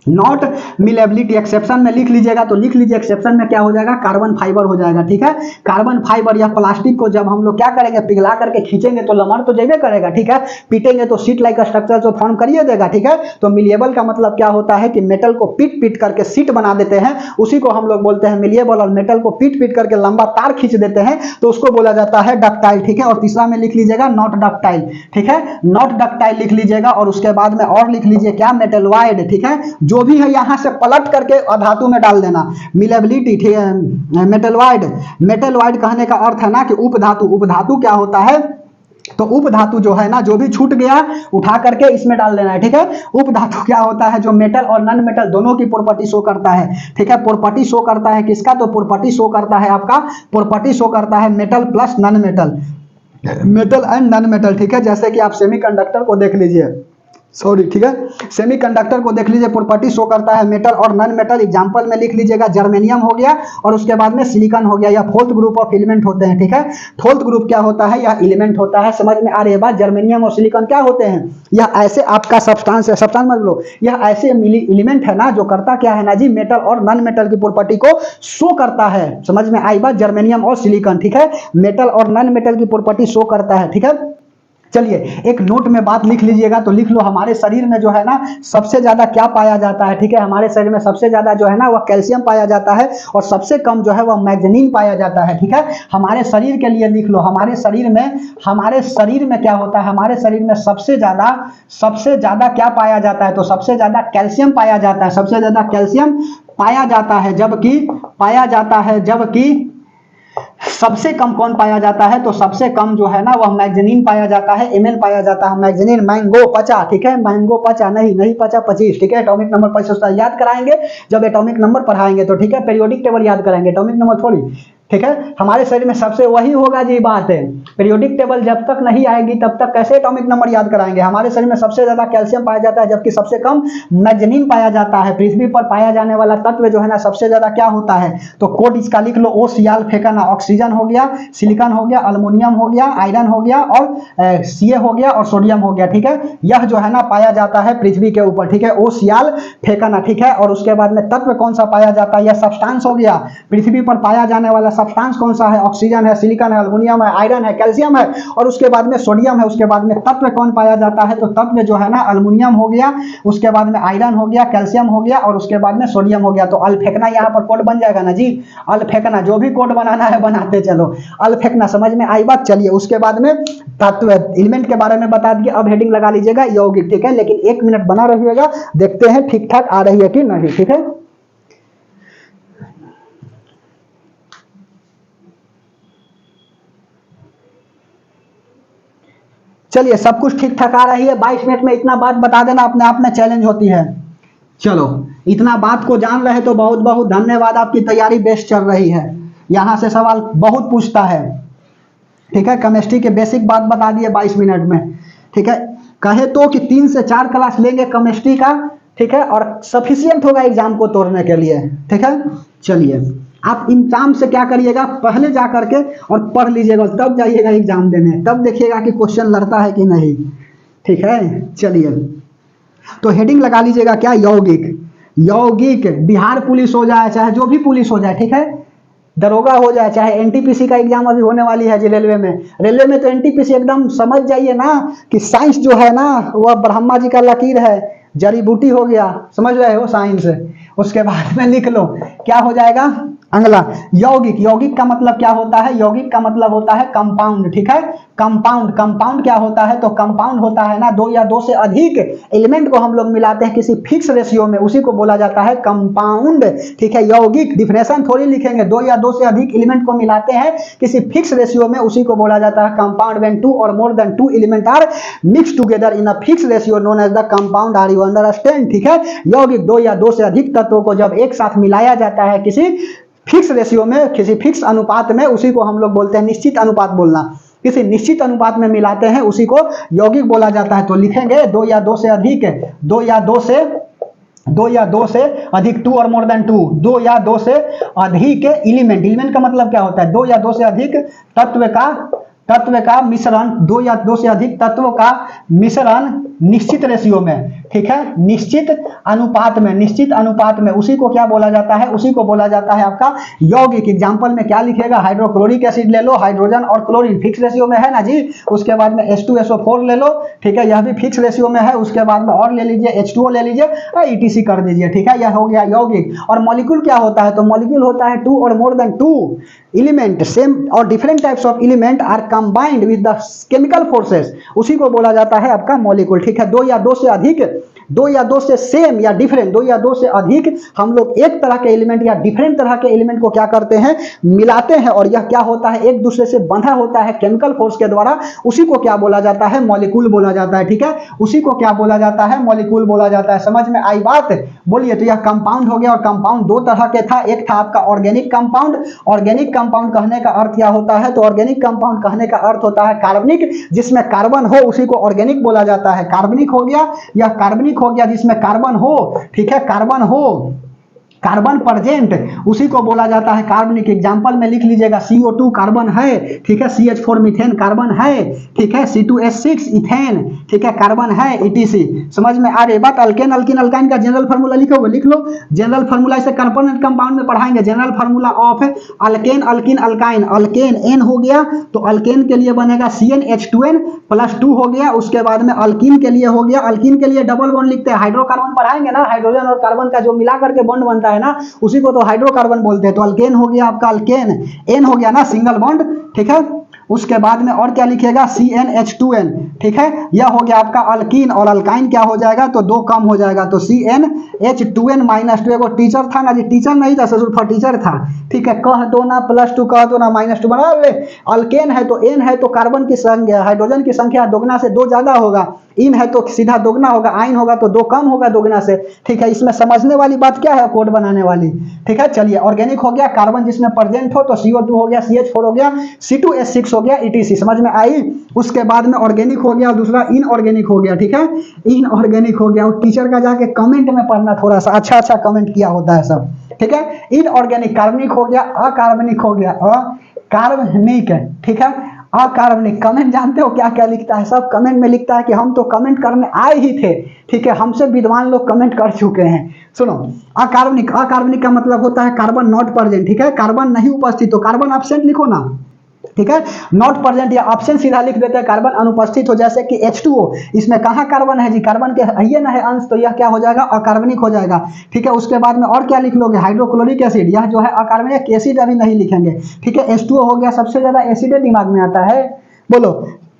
नॉट मिलेबिलिटी। एक्सेप्शन में लिख लीजिएगा, तो लिख लीजिए एक्सेप्शन में क्या हो जाएगा, कार्बन फाइबर हो जाएगा। ठीक है, कार्बन फाइबर या प्लास्टिक को जब हम लोग क्या करेंगे, पिघला करके खींचेंगे तो लमड़ तो जेबे करेगा। ठीक है, पीटेंगे तो शीट लाइक स्ट्रक्चर जो फॉर्म करिए देगा। ठीक है, तो मिलिएबल का मतलब क्या होता है कि मेटल को पीट पीट करके शीट बना देते हैं, उसी को हम लोग बोलते हैं मिलिएबल। और मेटल को पीट पीट करके लंबा तार खींच देते हैं तो उसको बोला जाता है डक्टाइल। ठीक है, और तीसरा में लिख लीजिएगा नॉट डक्टाइल। ठीक है, नॉट डक्टाइल लिख लीजिएगा, और उसके बाद में और लिख लीजिए क्या, मेटलवाइड। ठीक है, जो भी है यहां से पलट करके धातु में डाल देना, मिलेबिलिटी। ठीक है, मेटलवाइड, मेटलवाइड कहने का अर्थ है ना कि उपधातु। उपधातु क्या होता है, तो उपधातु जो है ना, जो भी छूट गया उठा करके इसमें डाल देना है। ठीक है, उपधातु क्या होता है, जो मेटल और नॉन मेटल दोनों की प्रॉपर्टी शो करता है। ठीक है, प्रॉपर्टी शो करता है किसका, तो प्रॉपर्टी शो करता है आपका, प्रॉपर्टी शो करता है metal plus non metal, metal and non metal. ठीक है, जैसे कि आप सेमीकंडक्टर को देख लीजिए, सॉरी, ठीक है, सेमीकंडक्टर को देख लीजिए, प्रॉपर्टी शो करता है मेटल और नॉन मेटल। एग्जांपल में लिख लीजिएगा जर्मेनियम हो गया और उसके बाद में सिलिकॉन हो गया। या फोर्थ ग्रुप ऑफ एलिमेंट होते हैं। ठीक है, फोर्थ ग्रुप क्या होता है, यह एलिमेंट होता है। समझ में आ रही है बात, जर्मेनियम और सिलिकॉन क्या होते हैं, यह ऐसे आपका सब्सटेंस है, सब्सटेंस मत लो, यह ऐसे एलिमेंट है ना जो करता क्या है ना जी, मेटल और नॉन मेटल की प्रॉपर्टी को शो करता है। समझ में आई बात, जर्मेनियम और सिलिकॉन। ठीक है, मेटल और नॉन मेटल की प्रॉपर्टी शो करता है। ठीक है, चलिए एक नोट में बात लिख लीजिएगा, तो लिख लो हमारे शरीर में जो है ना सबसे ज्यादा क्या पाया जाता है। ठीक है, हमारे शरीर में सबसे ज्यादा जो है ना वह कैल्शियम पाया जाता है, और सबसे कम जो है वह मैग्नीशियम पाया जाता है। ठीक है, हमारे शरीर के लिए लिख लो, हमारे शरीर में क्या होता है, हमारे शरीर में सबसे ज्यादा क्या पाया जाता है, तो सबसे ज्यादा कैल्शियम पाया जाता है। सबसे ज्यादा कैल्शियम पाया जाता है, जबकि सबसे कम कौन पाया जाता है, तो सबसे कम जो है ना वह मैग्नीशियम पाया जाता है, Mn पाया जाता है, मैग्नीशियम। मैंगो पचा, ठीक है, मैंगो पचा नहीं पचा 25। ठीक है, एटॉमिक नंबर 25 याद कराएंगे जब एटॉमिक नंबर पढ़ाएंगे तो। ठीक है, पीरियोडिक टेबल याद कराएंगे, एटॉमिक नंबर थोड़ी। ठीक है, हमारे शरीर में सबसे वही होगा जी बात है, पीरियोडिक टेबल जब तक नहीं आएगी तब तक कैसे एटॉमिक नंबर याद कराएंगे। हमारे शरीर में सबसे ज्यादा कैल्शियम पाया जाता है, जबकि सबसे कम मैग्नीशियम पाया जाता है। पृथ्वी पर पाया जाने वाला तत्व जो है ना सबसे ज्यादा क्या होता है, तो कोड इसका लिख लो, ओ सियाल फेंकना। ऑक्सीजन हो गया, सिलिकॉन हो गया, अल्युमिनियम हो गया, आयरन हो गया, और सीए हो गया, और सोडियम हो गया। ठीक है, यह जो है ना पाया जाता है पृथ्वी के ऊपर। ठीक है, ओ सियाल फेंकना। ठीक है, और उसके बाद में तत्व कौन सा पाया जाता है, यह सब्सटेंस हो गया। पृथ्वी पर पाया जाने वाला सब्सटेंस कौन सा है, ऑक्सीजन है, सिलिकॉन है, अल्युमिनियम है, आयरन है, कैल्शियम है, और उसके बाद में सोडियम है। उसके बाद में तत्व कौन पाया जाता है, तो तत्व जो है ना अल्युमिनियम हो गया, उसके बाद में आयरन हो गया, कैल्शियम हो गया, और उसके बाद में सोडियम हो गया। तो अल फेंकना यहाँ पर कोड बन जाएगा ना जी, अल फेंकना। जो भी कोड बनाना है बनाते चलो, अल फेंकना। समझ में आई बात, चलिए उसके बाद में तत्व एलिमेंट के बारे में बता दिए। अब हेडिंग लगा लीजिएगा यौगिक। ठीक है, लेकिन 1 मिनट बना रहिएगा, देखते हैं ठीक ठाक आ रही है कि नहीं। ठीक है, चलिए सब कुछ ठीक ठाक आ रही है। 22 मिनट में इतना बात बता देना अपने आप में चैलेंज होती है। चलो इतना बात को जान रहे तो बहुत बहुत धन्यवाद, आपकी तैयारी बेस्ट चल रही है। यहां से सवाल बहुत पूछता है। ठीक है, केमिस्ट्री के बेसिक बात बता दिए 22 मिनट में। ठीक है, कहे तो कि 3 से 4 क्लास लेंगे केमिस्ट्री का। ठीक है, और सफिशियंट होगा एग्जाम को तोड़ने के लिए। ठीक है, चलिए आप एग्जाम से क्या करिएगा, पहले जा करके और पढ़ लीजिएगा, तब जाइएगा एग्जाम देने, तब देखिएगा कि क्वेश्चन लड़ता है कि नहीं। ठीक है, चलिए तो हेडिंग लगा लीजिएगा क्या, यौगिक। यौगिक बिहार पुलिस हो जाए चाहे जो भी पुलिस हो जाए, ठीक है, दरोगा हो जाए, चाहे एनटीपीसी का एग्जाम अभी होने वाली है जी रेलवे में तो एनटीपीसी एकदम समझ जाइए ना कि साइंस जो है ना वह ब्रह्मा जी का लकीर है, जड़ी बूटी हो गया, समझ रहे हो साइंस। उसके बाद में लिख लो क्या हो जाएगा अगला यौगिक। यौगिक का मतलब क्या होता है? यौगिक का मतलब होता है कंपाउंड, ठीक है। कंपाउंड, कंपाउंड क्या होता है? तो कंपाउंड होता है ना दो या दो से अधिक एलिमेंट को हम लोग मिलाते हैं किसी फिक्स रेशियो में, उसी को बोला जाता है कंपाउंड, ठीक है। यौगिक डिफिनेशन थोड़ी लिखेंगे, दो या दो से अधिक एलिमेंट को मिलाते हैं किसी फिक्स रेशियो में, उसी को बोला जाता है कंपाउंड। व्हेन टू और more than two element are mix together in a fix ratio known as the compound. Are you understand, ठीक है। यौगिक दो या दो से अधिक तत्वों को जब एक साथ मिलाया जाता है किसी फिक्स रेशियो में, किसी फिक्स अनुपात में, उसी को हम लोग बोलते हैं निश्चित अनुपात। बोलना किसी निश्चित अनुपात में मिलाते हैं उसी को यौगिक बोला जाता है। तो लिखेंगे दो या दो से अधिक, दो या दो से अधिक, टू और मोर देन टू, दो या दो से अधिक एलिमेंट। एलिमेंट का मतलब क्या होता है? दो या दो से अधिक तत्व का मिश्रण, दो या दो से अधिक तत्वों का मिश्रण निश्चित रेशियो में, ठीक है, निश्चित अनुपात में, निश्चित अनुपात में, उसी को क्या बोला जाता है? उसी को बोला जाता है आपका यौगिक। एग्जांपल में क्या लिखेगा? हाइड्रोक्लोरिक एसिड ले लो, हाइड्रोजन और क्लोरीन फिक्स रेशियो में है ना जी। उसके बाद में H2SO4 ले लो, ठीक है, यह भी फिक्स रेशियो में है। उसके बाद में और ले लीजिए H2O ले लीजिए, ETC कर दीजिए, ठीक है, यह हो गया यौगिक। और मॉलिक्यूल क्या होता है? तो मॉलिक्यूल होता है टू और more than two element, same और different types of element are combined with the chemical forces, उसी को बोला जाता है आपका मॉलिक्यूल, ठीक है। दो या दो से अधिक, दो या दो से सेम या डिफरेंट, दो या दो से अधिक हम लोग एक तरह के एलिमेंट या डिफरेंट तरह के एलिमेंट को क्या करते हैं? मिलाते हैं। और यह क्या होता है? एक दूसरे से बंधा होता है केमिकल फोर्स के द्वारा, उसी को क्या बोला जाता है? मॉलिक्यूल बोला जाता है, ठीक है। उसी को क्या बोला जाता है? मॉलिक्यूल बोला जाता है। समझ में आई बात? बोलिए। तो यह कंपाउंड हो गया, और कंपाउंड दो तरह के था। एक था आपका ऑर्गेनिक कंपाउंड। ऑर्गेनिक कंपाउंड कहने का अर्थ क्या होता है? तो ऑर्गेनिक कंपाउंड कहने का अर्थ होता है कार्बनिक, जिसमें कार्बन हो उसी को ऑर्गेनिक बोला जाता है। कार्बनिक हो गया, यह कार्बनिक हो गया जिसमें कार्बन हो, ठीक है, कार्बन हो, कार्बन प्रेजेंट, उसी को बोला जाता है कार्बनिक। एग्जांपल में लिख लीजिएगा CO2 कार्बन है, ठीक है, CH4 मीथेन कार्बन है, ठीक है, C2H6 इथेन, ठीक है, कार्बन है, ETC। समझ में आ रही बात? अल्केन अल्किन अल्काइन का जनरल फार्मूला लिखोगे, लिख लो। जनरल फार्मूला इसे कंपोनेंट कंपाउंड में पढ़ाएंगे। General formula of alkane alkene alkyne, alkane N हो गया तो अल्केन के लिए बनेगा CnH2n + 2 हो गया। उसके बाद में अल्किन के लिए हो गया, अल्किन के लिए डबल बॉन्ड लिखते हैं। हाइड्रोकार्बन पढ़ाएंगे ना, हाइड्रोजन और कार्बन का जो मिला करके बॉन्ड बनता है ना, उसी को तो हाइड्रोकार्बन बोलते हैं। तो अल्केन हो गया आपका, अल्केन N हो गया ना, सिंगल बॉन्ड, ठीक है। उसके बाद में और क्या लिखेगा? CnH2n, ठीक है, यह हो गया आपका अल्कीन। और अल्काइन क्या हो जाएगा? तो दो कम हो जाएगा, तो CnH2n - 2। एगो टीचर था ना जी, टीचर नहीं था, ससुर फटीचर था, ठीक है, कह दो ना +2, कह दो ना -2 बना ले। अल्केन है तो N है तो कार्बन की संख्या, हाइड्रोजन की संख्या दोगुना से दो ज्यादा होगा, इन है तो सीधा दोगुना होगा, आइन होगा तो दो कम होगा दोगुना से, ठीक है। इसमें समझने वाली बात क्या है? कोड बनाने वाली, ठीक है। चलिए, ऑर्गेनिक हो गया, कार्बन जिसमें प्रेजेंट हो, तो CO2 हो गया, CH4 हो गया, C2H6 हो गया, ETC। समझ में आई? उसके बाद में ऑर्गेनिक हो गया और दूसरा इनऑर्गेनिक हो गया, ठीक है, इनऑर्गेनिक हो गया। और टीचर का जाके कमेंट में पढ़ना, थोड़ा सा अच्छा अच्छा कमेंट किया होता है सब, ठीक है। इनऑर्गेनिक, कार्बनिक हो गया, अकार्बनिक हो गया, अकार्बनिक, ठीक है, अकार्बनिक। कमेंट जानते हो क्या क्या लिखता है? सब कमेंट में लिखता है कि हम तो कमेंट करने आए ही थे, ठीक है, हमसे विद्वान लोग कमेंट कर चुके हैं। सुनो, अकार्बनिक, अकार्बनिक का मतलब होता है कार्बन नॉट प्रेजेंट, ठीक है, कार्बन नहीं उपस्थित, तो कार्बन एब्सेंट लिखो ना, ठीक है, नॉट प्रेजेंट या ऑप्शन सीधा लिख देते हैं, कार्बन अनुपस्थित हो। जैसे कि H2O, इसमें कहाँ कार्बन है जी? कार्बन के ये ना है अंश, तो यह क्या हो जाएगा? अकार्बनिक हो जाएगा, ठीक है। उसके बाद में और क्या लिख लोगे? हाइड्रोक्लोरिक एसिड, यह जो है अकार्बनिक एसिड अभी नहीं लिखेंगे, ठीक है। H2O हो गया, सबसे ज्यादा एसिड दिमाग में आता है, बोलो।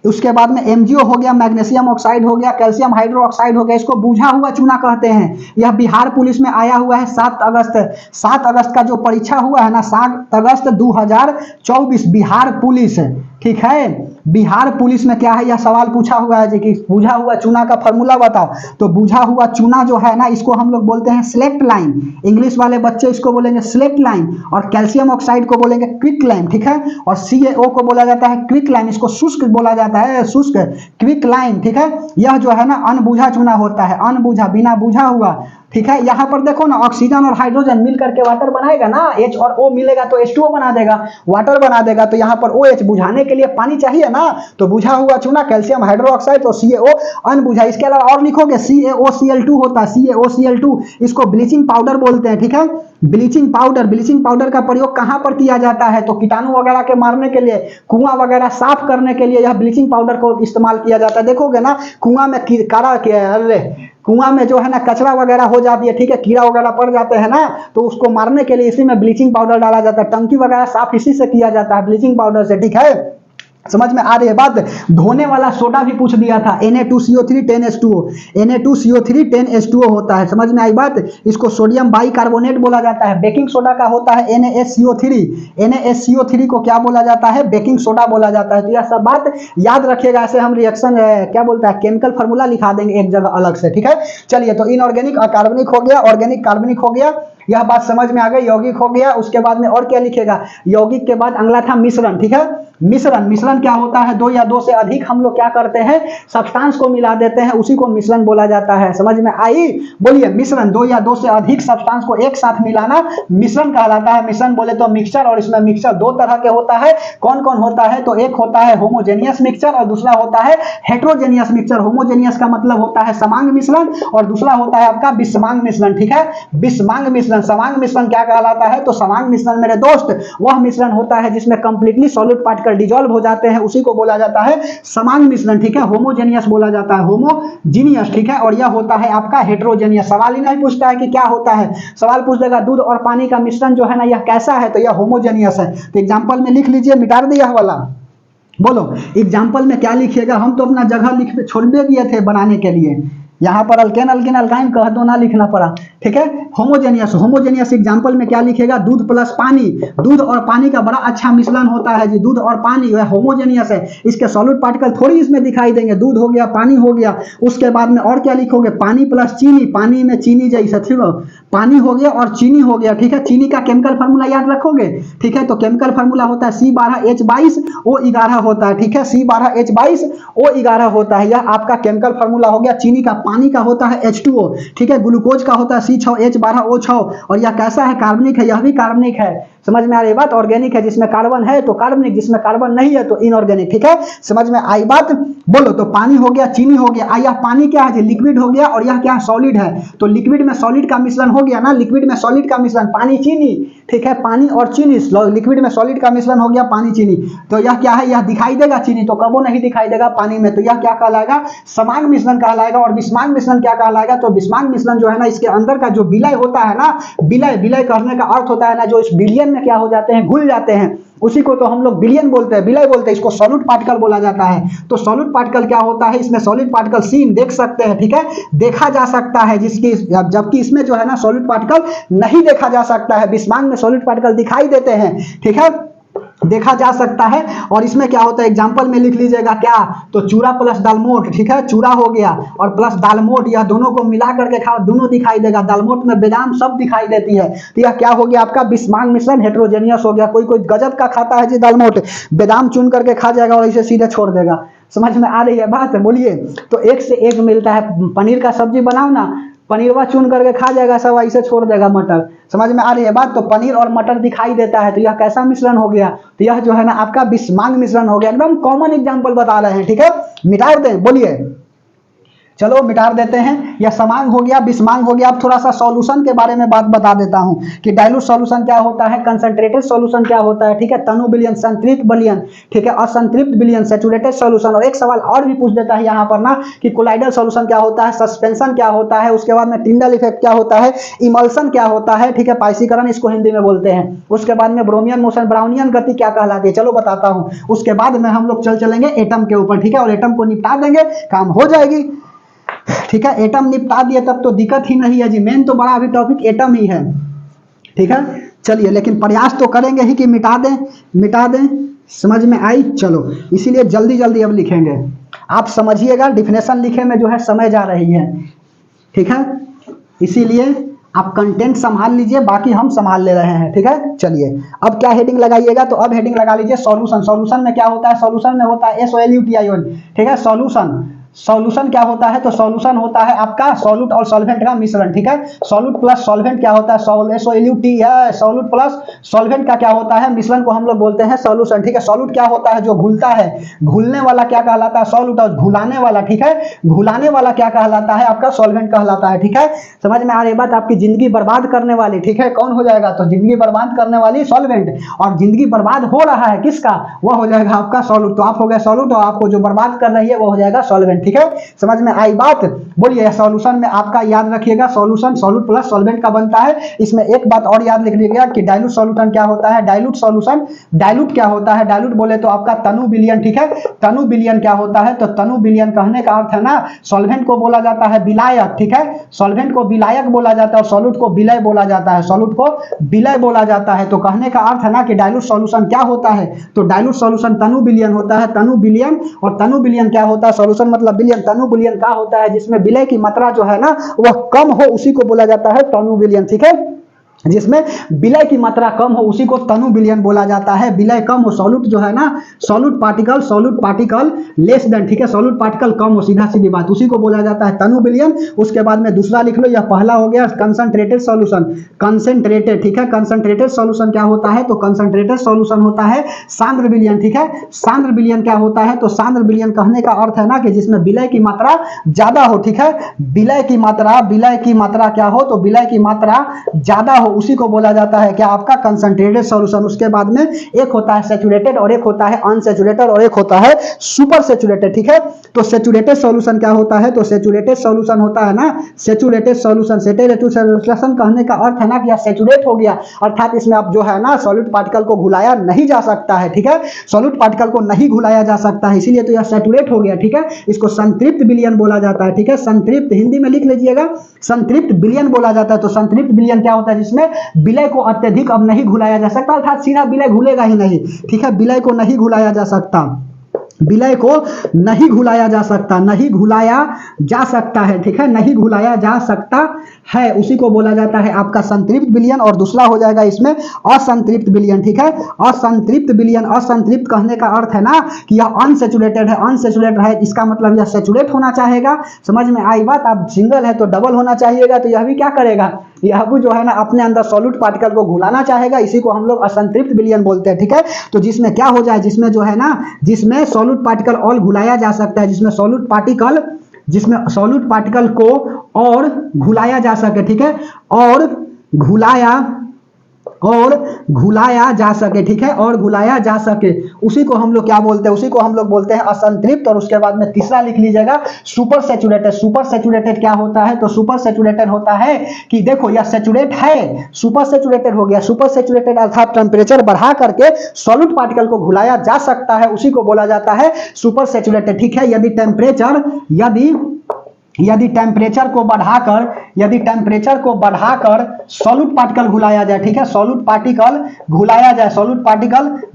उसके बाद में MgO हो गया, मैग्नीशियम ऑक्साइड हो गया, कैल्शियम हाइड्रोक्साइड हो गया, इसको बुझा हुआ चूना कहते हैं। यह बिहार पुलिस में आया हुआ है 7 अगस्त का जो परीक्षा हुआ है ना, 7 अगस्त 2024 बिहार पुलिस, ठीक है, बिहार पुलिस में क्या है, यह सवाल पूछा हुआ है कि बुझा हुआ चूना का फॉर्मूला बताओ। तो बुझा हुआ चूना जो है ना, इसको हम लोग बोलते हैं सिलेक्ट लाइन, इंग्लिश वाले बच्चे इसको बोलेंगे सिलेक्ट लाइन, और कैल्शियम ऑक्साइड को बोलेंगे क्विक लाइन, ठीक है, और CaO को बोला जाता है क्विक लाइन, इसको शुष्क बोला जाता है, शुष्क क्विक लाइन, ठीक है। यह जो है ना अनबुझा चूना होता है, अनबुझा, बिना बुझा हुआ, ठीक है। यहाँ पर देखो ना, ऑक्सीजन और हाइड्रोजन मिल करके वाटर बनाएगा ना, H और O मिलेगा तो H2O बना देगा, वाटर बना देगा। तो यहाँ पर OH बुझाने के लिए पानी चाहिए ना, तो बुझा हुआ चूना, कैल्शियम हाइड्रोक्साइड, तो CaO अनबुझा। इसके अलावा और लिखोगे CaOCl2 होता है, CaOCl2, इसको ब्लीचिंग पाउडर बोलते हैं, ठीक है। ब्लीचिंग पाउडर, ब्लीचिंग पाउडर का प्रयोग कहाँ पर किया जाता है? तो कीटाणु वगैरह के मारने के लिए, कुआं वगैरह साफ करने के लिए यह ब्लीचिंग पाउडर को इस्तेमाल किया जाता है। देखोगे ना, कुआं में कारा के, अरे कुआं में जो है ना कचरा वगैरह हो जाती है, ठीक है, कीड़ा वगैरह पड़ जाते हैं ना, तो उसको मारने के लिए इसी में ब्लीचिंग पाउडर डाला जाता है। टंकी वगैरह साफ इसी से किया जाता है, ब्लीचिंग पाउडर से, ठीक है। समझ में आ रही है बात। धोने वाला सोडा भी पूछ दिया था, Na2CO3 10H2O, Na2CO3 10H2O होता है, समझ में आई बात। इसको सोडियम बाइकार्बोनेट बोला जाता है। बेकिंग सोडा का होता है NaSCO3, NaSCO3 को क्या बोला जाता है, बेकिंग सोडा बोला जाता है। तो यह सब बात याद रखिएगा, ऐसे हम रिएक्शन क्या बोलता है केमिकल फार्मूला लिखा देंगे एक जगह अलग से, ठीक है। चलिए, तो इनऑर्गेनिक अकार्बनिक हो गया, ऑर्गेनिक कार्बनिक हो गया, यह बात समझ में आ गई। यौगिक हो गया, उसके बाद में और क्या लिखेगा, यौगिक के बाद अगला था मिश्रण, ठीक है। मिश्रण क्या होता है, दो या दो से अधिक हम लोग क्या करते हैं, सब्सटेंस को मिला देते हैं, उसी को मिश्रण बोला जाता है। समझ में आई, बोलिए। मिश्रण, दो या दो से अधिक सब्सटेंस को एक साथ मिलाना मिश्रण कहलाता है। मिश्रण बोले तो मिक्सचर, और इसमें मिक्सचर दो तरह के होता है। कौन कौन होता है, तो एक होता है होमोजेनियस मिक्सचर और दूसरा होता है हेट्रोजेनियस मिक्सचर। होमोजेनियस का मतलब होता है समांग मिश्रण, और दूसरा होता है आपका विषमांग मिश्रण, ठीक है। विषमांग मिश्रण, समांग मिश्रण क्या कहलाता है, तो समांग मिश्रण मेरे दोस्त वह मिश्रण होता है जिसमें कंप्लीटली सॉलिड पार्टिकल डिसॉल्व हो जाते हैं, उसी को बोला जाता है समांग मिश्रण, ठीक है। होमोजेनियस बोला जाता है, होमोजीनियस, ठीक है। और यह होता है आपका हेट्रोजेनियस। सवाल ही नहीं पूछता है कि क्या होता है, सवाल पूछ देगा दूध और पानी का मिश्रण जो है ना यह कैसा है, तो यह होमोजेनियस है। तो एग्जांपल में लिख लीजिए, मिटा दिया वाला, बोलो एग्जाम्पल में क्या लिखिएगा। हम तो अपना जगह लिख छोड़ दिए थे बनाने के लिए, यहाँ पर अल्केन अल्किन अल्काइन कह दो, ना लिखना पड़ा, ठीक है। होमोजेनियस एग्जांपल में क्या लिखेगा, दूध प्लस पानी। दूध और पानी का बड़ा अच्छा मिश्रण होता है जी, दूध और पानी वह होमोजेनियस है। इसके सॉलिड पार्टिकल थोड़ी इसमें दिखाई देंगे, दूध हो गया, पानी हो गया। उसके बाद में और क्या लिखोगे, पानी प्लस चीनी, पानी में चीनी जैसा, ठीक है, पानी हो गया और चीनी हो गया, ठीक है। चीनी का केमिकल फार्मूला याद रखोगे, ठीक है। तो केमिकल फार्मूला होता है C12H22O11 होता है, ठीक है। C12H22O11 होता है, यह आपका केमिकल फार्मूला हो गया चीनी का। पानी का होता है H2O, ठीक है। ग्लूकोज का होता है C6H12O6, और यह कैसा है, कार्बनिक है, यह भी कार्बनिक है। समझ में आ रही बात। ऑर्गेनिक है, जिसमें कार्बन है तो कार्बनिक, जिसमें कार्बन नहीं है तो इनऑर्गेनिक, ठीक है। समझ में आई बात, बोलो। तो पानी हो गया, चीनी हो गया, यह पानी क्या है, लिक्विड हो गया, और यह क्या है, सॉलिड है। तो लिक्विड में सॉलिड का मिश्रण हो गया ना, लिक्विड में सॉलिड का मिश्रण, पानी चीनी, ठीक है। पानी और चीनी, लिक्विड में सॉलिड का मिश्रण हो गया पानी चीनी। तो यह क्या है, यह दिखाई देगा, चीनी तो कबो नहीं दिखाई देगा पानी में, तो यह क्या कहलाएगा, समांग मिश्रण कहलाएगा। और विषमांग मिश्रण क्या कहलाएगा, तो विषमांग मिश्रण जो है ना, इसके अंदर का जो विलय होता है ना, विलय करने का अर्थ होता है ना, जो इस विलयन में क्या हो जाते हैं, घुल जाते हैं, उसी को तो हम लोग विलयन बोलते हैं, विलय बोलते हैं। इसको सॉलिड पार्टिकल बोला जाता है। तो सॉलिड पार्टिकल क्या होता है, इसमें सॉलिड पार्टिकल सीन देख सकते हैं, ठीक है, देखा जा सकता है, जिसकी जबकि इसमें जो है ना सॉलिड पार्टिकल नहीं देखा जा सकता है। विषमांग में सॉलिड पार्टिकल दिखाई देते हैं, ठीक है, देखा जा सकता है। और इसमें क्या होता है, एग्जांपल में लिख लीजिएगा क्या, तो चूरा प्लस दालमोट, ठीक है, चूरा हो गया और प्लस दालमोट, यह दोनों को मिला करके खाओ, दोनों दिखाई देगा। दालमोट में बादाम सब दिखाई देती है, तो यह क्या हो गया आपका विषमांग मिश्रण, हेट्रोजेनियस हो गया। कोई कोई गजब का खाता है जी दालमोट, बादाम चुन करके खा जाएगा और इसे सीधे छोड़ देगा। समझ में आ रही है बात, बोलिए। तो एक से एक मिलता है, पनीर का सब्जी बनाओ ना, पनीरवा चुन करके खा जाएगा, सब ऐसे छोड़ देगा मटर। समझ में आ रही है बात। तो पनीर और मटर दिखाई देता है, तो यह कैसा मिश्रण हो गया, तो यह जो है ना आपका विषमांग मिश्रण हो गया। एकदम कॉमन एग्जांपल बता रहे हैं, ठीक है। मिटा दें, बोलिए, चलो मिटा देते हैं। यह समांग हो गया, विषमांग हो गया। अब थोड़ा सा सॉल्यूशन के बारे में बात बता देता हूं कि डाइल्यूट सॉल्यूशन क्या होता है, कंसंट्रेटेड सॉल्यूशन क्या होता है, ठीक है। तनु विलयन, संतृप्त विलयन, ठीक है, असंतृप्त विलयन, सैचुरेटेड सॉल्यूशन। और एक सवाल और भी पूछ देता है यहाँ पर ना कि कोलाइडल सॉल्यूशन क्या होता है, सस्पेंशन क्या होता है, उसके बाद में टिंडल इफेक्ट क्या होता है, इमल्सन क्या होता है, ठीक है, पाइसीकरण इसको हिंदी में बोलते हैं। उसके बाद में ब्रोमियन मोशन, ब्राउनियन गति क्या कहलाती है, चलो बताता हूं। उसके बाद में हम लोग चलेंगे एटम के ऊपर, ठीक है, और एटम को निपटा देंगे, काम हो जाएगी, ठीक है। एटम निपटा दिए तब तो दिक्कत ही नहीं है जी, मेन तो बड़ा अभी टॉपिक एटम ही है, ठीक है। चलिए, लेकिन प्रयास तो करेंगे ही कि मिटा दें। समझ में आई, चलो, इसीलिए जल्दी जल्दी अब लिखेंगे। आप समझिएगा, डिफिनेशन लिखे में जो है समय जा रही है, ठीक है, इसीलिए आप कंटेंट संभाल लीजिए, बाकी हम संभाल ले रहे हैं, ठीक है। चलिए, अब क्या हेडिंग लगाइएगा, तो अब हेडिंग लगा लीजिए सॉल्यूशन। सॉल्यूशन में क्या होता है, सॉल्यूशन में होता है SOLUTION, ठीक है। सॉल्यूशन क्या होता है, तो सॉल्यूशन होता है आपका सॉल्यूट और सॉल्वेंट का मिश्रण, ठीक है। सॉल्यूट प्लस सॉल्वेंट क्या होता है, SOLUT है, सॉल्यूट प्लस सॉल्वेंट का क्या होता है, मिश्रण को हम लोग बोलते हैं सॉल्यूशन, ठीक है। सॉल्यूट क्या होता है, जो घुलता है, घुलने वाला क्या कहलाता है, सॉल्यूट। और घुलाने वाला, ठीक है, घुलाने वाला क्या कहलाता है, आपका सॉल्वेंट कहलाता है, ठीक है। समझ में आ रही बात। आपकी जिंदगी बर्बाद करने वाली, ठीक है, कौन हो जाएगा, तो जिंदगी बर्बाद करने वाली सॉल्वेंट, और जिंदगी बर्बाद हो रहा है किसका, वह हो जाएगा आपका सॉल्यूट। तो आप हो गए सॉल्यूट, और आपको जो बर्बाद कर रही है वो हो जाएगा सॉल्वेंट, बिलियन। ठीक है, समझ में आई बात? बोलिए। सॉल्यूशन में आपका याद रखिएगा, सॉल्यूशन सॉल्यूट प्लस सॉल्वेंट का बनता है। इसमें एक बात और याद लिख लीजिएगा कि डाइल्यूट सॉल्यूशन क्या होता है, डाइल्यूट सॉल्यूशन, डाइल्यूट क्या होता है, डाइल्यूट बोले तो आपका तनु बिलियन। ठीक है, तनु बिलियन क्या होता है, तो तनु बिलियन कहने का अर्थ है ना, सॉल्वेंट को बोला जाता है विलायक। ठीक है, सॉल्वेंट को विलायक बोला जाता है और सॉल्यूट को विलय बोला जाता है, सॉल्यूट को विलय बोला जाता है। तो कहने का अर्थ है ना कि डाइल्यूट सॉल्यूशन क्या होता है, तो डाइल्यूट सॉल्यूशन तनु बिलियन होता है, तनु बिलियन। और तनु बिलियन क्या होता है, सॉल्यूशन मतलब बिलियन, तनु बिलियन क्या होता है, जिसमें विलय की मात्रा जो है ना वह कम हो, उसी को बोला जाता है तनु बिलियन। ठीक है, जिसमें विलय की मात्रा कम हो उसी को तनु बिलियन बोला जाता है। विलय कम हो, सॉल्यूट जो है ना, सॉल्यूट पार्टिकल लेस देन, ठीक है, सॉल्यूट पार्टिकल कम हो, सीधा सीधी बात, उसी को बोला जाता है तनु बिलियन। उसके बाद में दूसरा लिख लो, यह पहला हो गया कंसंट्रेटेड सॉल्यूशन, कंसंट्रेटेड। ठीक है, कंसंट्रेटेड सॉल्यूशन क्या होता है, तो कंसंट्रेटेड सॉल्यूशन होता है सांद्र बिलियन। ठीक है, सांद्र बिलियन क्या होता है, तो सांद्र बिलियन कहने का अर्थ है ना कि जिसमें विलय की मात्रा ज्यादा हो। ठीक है, विलय की मात्रा क्या हो, तो विलय की मात्रा ज्यादा हो, उसी को बोला जाता है क्या, आपका कंसंट्रेटेड सॉल्यूशन। उसके बाद में एक होता है सैचुरेटेड और एक होता है अनसैचुरेटेड और एक होता है सुपर सैचुरेटेड। ठीक है, तो सैचुरेटेड सॉल्यूशन क्या होता है, तो सैचुरेटेड सॉल्यूशन होता है ना, सैचुरेटेड सॉल्यूशन, सैचुरेटेड सॉल्यूशन कहने का अर्थ है ना कि सैचुरेट हो गया, अर्थात इसमें आप जो है ना सॉलिड पार्टिकल को घुलाया नहीं जा सकता है। ठीक है, सॉलिड पार्टिकल को नहीं घुलाया जा सकता है, इसीलिए तो यह सैचुरेट हो गया। ठीक है, इसको संतृप्त विलयन बोला जाता है। ठीक है, संतृप्त हिंदी में लिख लीजिएगा, संतृप्त विलयन बोला जाता है। तो संतृप्त विलयन क्या होता है, जिसमें विलय को अत्यधिक अब नहीं घुलाया जा सकता, अर्थात सीधा विलय घुलेगा ही नहीं। ठीक है, विलय को नहीं घुलाया जा सकता, विलय को नहीं घुलाया जा सकता, नहीं घुलाया जा सकता है। ठीक है, नहीं घुलाया जा सकता है, उसी को बोला जाता है आपका संतृप्त विलयन। और दूसरा हो जाएगा इसमें असंतृप्त विलयन। ठीक है, असंतृप्त विलयन, असंतृप्त कहने का अर्थ है ना कि यह अनसैचुरेटेड है, अनसैचुरेटेड है, इसका मतलब यह सैचुरेट होना चाहेगा। समझ में आई बात? आप सिंगल है तो डबल होना चाहिएगा, तो यह भी क्या करेगा, यह भी जो है ना अपने अंदर सॉल्यूट पार्टिकल को घुलाना चाहेगा, इसी को हम लोग असंतृप्त विलयन बोलते हैं। ठीक है, तो जिसमें क्या हो जाए, जिसमें जो है ना, जिसमें सॉल्यूट पार्टिकल और घुलाया जा सकता है, जिसमें सॉल्यूट पार्टिकल को और घुलाया जा सके। ठीक है, और घुलाया जा सके। ठीक है, और घुलाया जा सके, उसी को हम लोग क्या बोलते हैं, उसी को हम लोग बोलते हैं असंतृप्त। और उसके बाद में तीसरा लिख लीजिएगा सुपर सैचुरेटेड। सुपर सैचुरेटेड क्या होता है, तो सुपर सैचुरेटेड होता है कि देखो यह सैचुरेट है, सुपर सैचुरेटेड हो गया। सुपर सैचुरेटेड अर्थात टेम्परेचर बढ़ा करके सॉलिड पार्टिकल को घुलाया जा सकता है, उसी को बोला जाता है सुपर सैचुरेटेड। ठीक है, यदि टेम्परेचर को बढ़ाकर सॉलिड पार्टिकल घुलाया जाए। ठीक है, सॉलिड पार्टिकल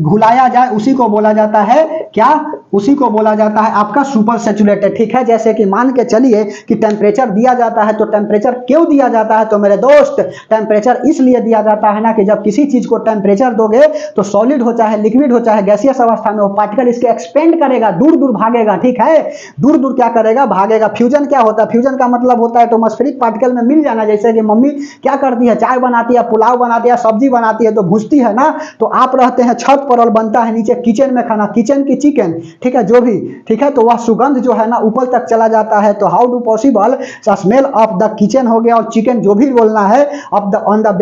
घुलाया जाए, उसी को बोला जाता है क्या, उसी को बोला जाता है आपका सुपर सैचुरेटेड। ठीक है, जैसे कि मान के चलिए कि टेम्परेचर दिया जाता है, तो टेम्परेचर क्यों दिया जाता है, तो मेरे दोस्त टेम्परेचर इसलिए दिया जाता है ना कि जब किसी चीज को टेम्परेचर दोगे तो सॉलिड हो चाहे लिक्विड हो चाहे गैसियस अवस्था में, वो पार्टिकल इसके एक्सपेंड करेगा, दूर दूर भागेगा। ठीक है, दूर दूर क्या करेगा, भागेगा। फ्यूजन क्या होता है, फ्यूजन का मतलब होता है एटमॉस्फेरिक पार्टिकल में मिल जाना। जैसे कि मम्मी क्या करती है, चाय बनाती है, पुलाव बनाती है, सब्जी बनाती है, तो भूजती है ना, तो आप रहते हैं छत पर और बनता है नीचे किचन में खाना, किचन की चिकन। ठीक है, जो भी, ठीक है, तो वह सुगंध जो है ना ऊपर तक चला जाता है। तो how do possible, smell of the kitchen हो गया और चिकन जो भी बोलना है of the on the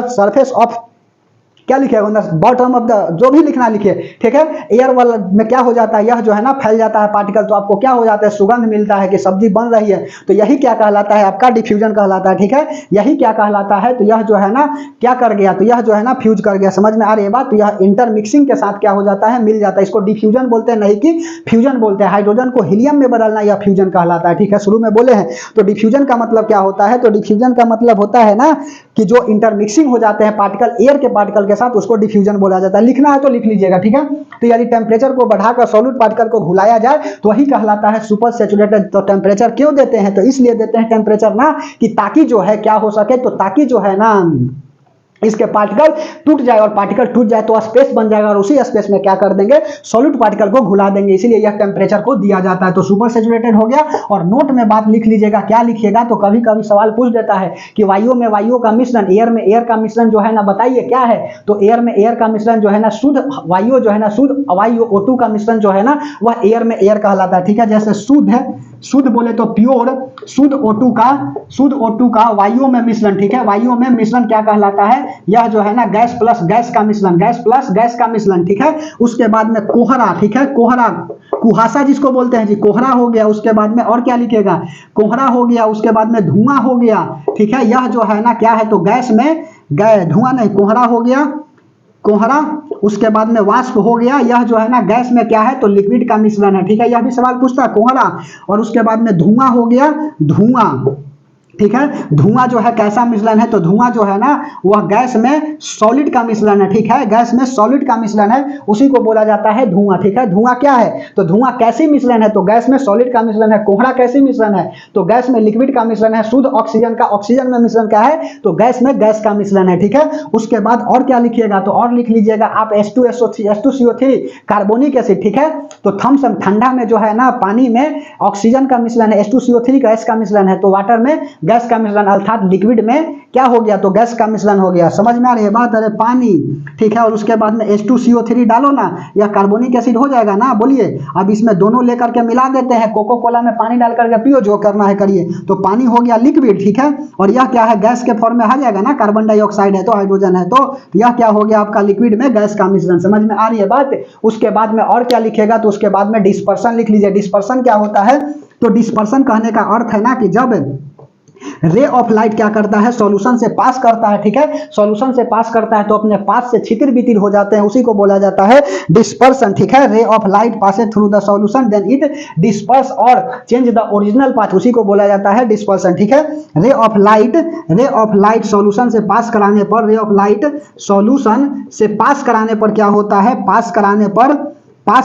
surface of, क्या लिखे, बॉटम ऑफ द, जो भी लिखना लिखिए। ठीक है, एयर वाला में क्या हो जाता है, यह जो है ना फैल जाता है पार्टिकल, तो आपको क्या हो जाता है, सुगंध मिलता है कि सब्जी बन रही है, तो यही क्या कहलाता है, आपका डिफ्यूजन कहलाता है। ठीक है, यही क्या कहलाता है, तो यह जो है ना क्या कर गया, तो यह जो है ना फ्यूज कर गया। समझ में आ रही है बात? तो यह इंटरमिक्सिंग के साथ क्या हो जाता है, मिल जाता है। इसको डिफ्यूजन बोलते हैं, नहीं कि फ्यूजन बोलते हैं। हाइड्रोजन को हीलियम में बदलना यह फ्यूजन कहलाता है। ठीक है, शुरू में बोले हैं। तो डिफ्यूजन का मतलब क्या होता है, तो डिफ्यूजन का मतलब होता है ना कि जो इंटरमिक्सिंग हो जाते हैं पार्टिकल एयर के पार्टिकल के साथ, उसको डिफ्यूजन बोला जाता है। लिखना है तो लिख लीजिएगा। ठीक है, तो यदि टेम्परेचर को बढ़ाकर सॉलिड पार्टिकल को घुलाया जाए तो वही कहलाता है सुपर सैचुरेटेड। तो टेम्परेचर क्यों देते हैं, तो इसलिए देते हैं टेम्परेचर ना कि ताकि जो है क्या हो सके, तो ताकि जो है ना इसके पार्टिकल टूट जाए, और पार्टिकल टूट जाए तो स्पेस बन जाएगा, और उसी स्पेस में क्या कर देंगे, सॉलिड पार्टिकल को घुला देंगे, इसीलिए यह टेम्परेचर को दिया जाता है। तो सुपर सैचुरेटेड हो गया। और नोट में बात लिख लीजिएगा, क्या लिखिएगा, तो कभी कभी सवाल पूछ देता है कि वायु में वायु का मिश्रण, एयर में एयर का मिश्रण जो है ना बताइए क्या है, तो एयर में एयर का मिश्रण जो है ना शुद्ध वायु जो है ना, शुद्ध वायु O2 का मिश्रण जो है ना, वह एयर में एयर कहलाता है। ठीक है, जैसे शुद्ध है, शुद्ध बोले तो प्योर, शुद्ध O2 का वायु में मिश्रण। ठीक है, वायु में मिश्रण क्या कहलाता है, यह जो है ना गैस प्लस गैस का मिश्रण, गैस प्लस गैस का मिश्रण, ठीक है। उसके बाद में कोहरा, ठीक है, कोहरा, कुहासा जिसको बोलते हैं जी, कोहरा हो गया। उसके बाद में और क्या लिखेगा, कोहरा हो गया। उसके बाद में धुआं हो गया, ठीक है। यह जो है ना क्या है, तो गैस में धुआं नहीं, कोहरा हो गया, कोहरा। उसके बाद में वाष्प हो गया, यह जो है ना गैस में क्या है, तो लिक्विड का मिश्रण है, ठीक है। यह भी सवाल पूछता है, कोहरा। और उसके बाद में धुआं हो गया, धुआं, ठीक है। धुआं जो है कैसा मिश्रण है, तो धुआं जो है ना वह गैस में सॉलिड का मिश्रण है, ठीक है। गैस में सॉलिड का मिश्रण है, उसी को बोला जाता है धुआं, ठीक है। धुआं क्या है, तो धुआं कैसी मिश्रण है, तो गैस में सॉलिड का मिश्रण है। कोहरा कैसी मिश्रण है, तो गैस में लिक्विड का मिश्रण है। शुद्ध ऑक्सीजन का ऑक्सीजन में मिश्रण क्या है, तो गैस में गैस का मिश्रण है, ठीक है। उसके बाद और क्या लिखिएगा, तो और लिख लीजिएगा आप H2SO3, H2CO3 कार्बोनिक एसिड, ठीक है। तो थम्स अप ठंडा में जो है ना पानी में ऑक्सीजन का मिश्रण है, H2CO3 गैस का मिश्रण है, तो वाटर में गैस का मिश्रण अर्थात लिक्विड में क्या हो गया, तो गैस का मिश्रण हो गया। समझ में आ रही है बात, अरे पानी, ठीक है। और उसके बाद में H2CO3 डालो ना, या कार्बोनिक एसिड हो जाएगा ना, बोलिए। अब इसमें दोनों लेकर के मिला देते हैं, कोको कोला में पानी डाल करके पियो, जो करना है करिए। तो पानी हो गया लिक्विड, ठीक है। और यह क्या है, गैस के फॉर्म में आ जाएगा ना, कार्बन डाइऑक्साइड है तो हाइड्रोजन है, तो यह क्या हो गया आपका लिक्विड में गैस का मिश्रण। समझ में आ रही है बात। उसके बाद में और क्या लिखेगा, तो उसके बाद में डिस्पर्सन लिख लीजिए। डिस्पर्सन क्या होता है, तो डिस्पर्सन कहने का अर्थ है ना कि जब रे ऑफ लाइट क्या करता है, सॉल्यूशन से पास करता है, ठीक है। सॉल्यूशन से पास करता है तो अपने पास से छितिर बितिर हो जाते हैं, उसी को बोला जाता है डिस्पर्सन, ठीक है। Ray of light passes through the solution then it disperse और चेंज द ओरिजिनल पाथ, उसी को बोला जाता है डिस्पर्सन, ठीक है। रे ऑफ लाइट सॉल्यूशन से पास कराने पर, रे ऑफ लाइट सॉल्यूशन से पास कराने पर क्या होता है, पास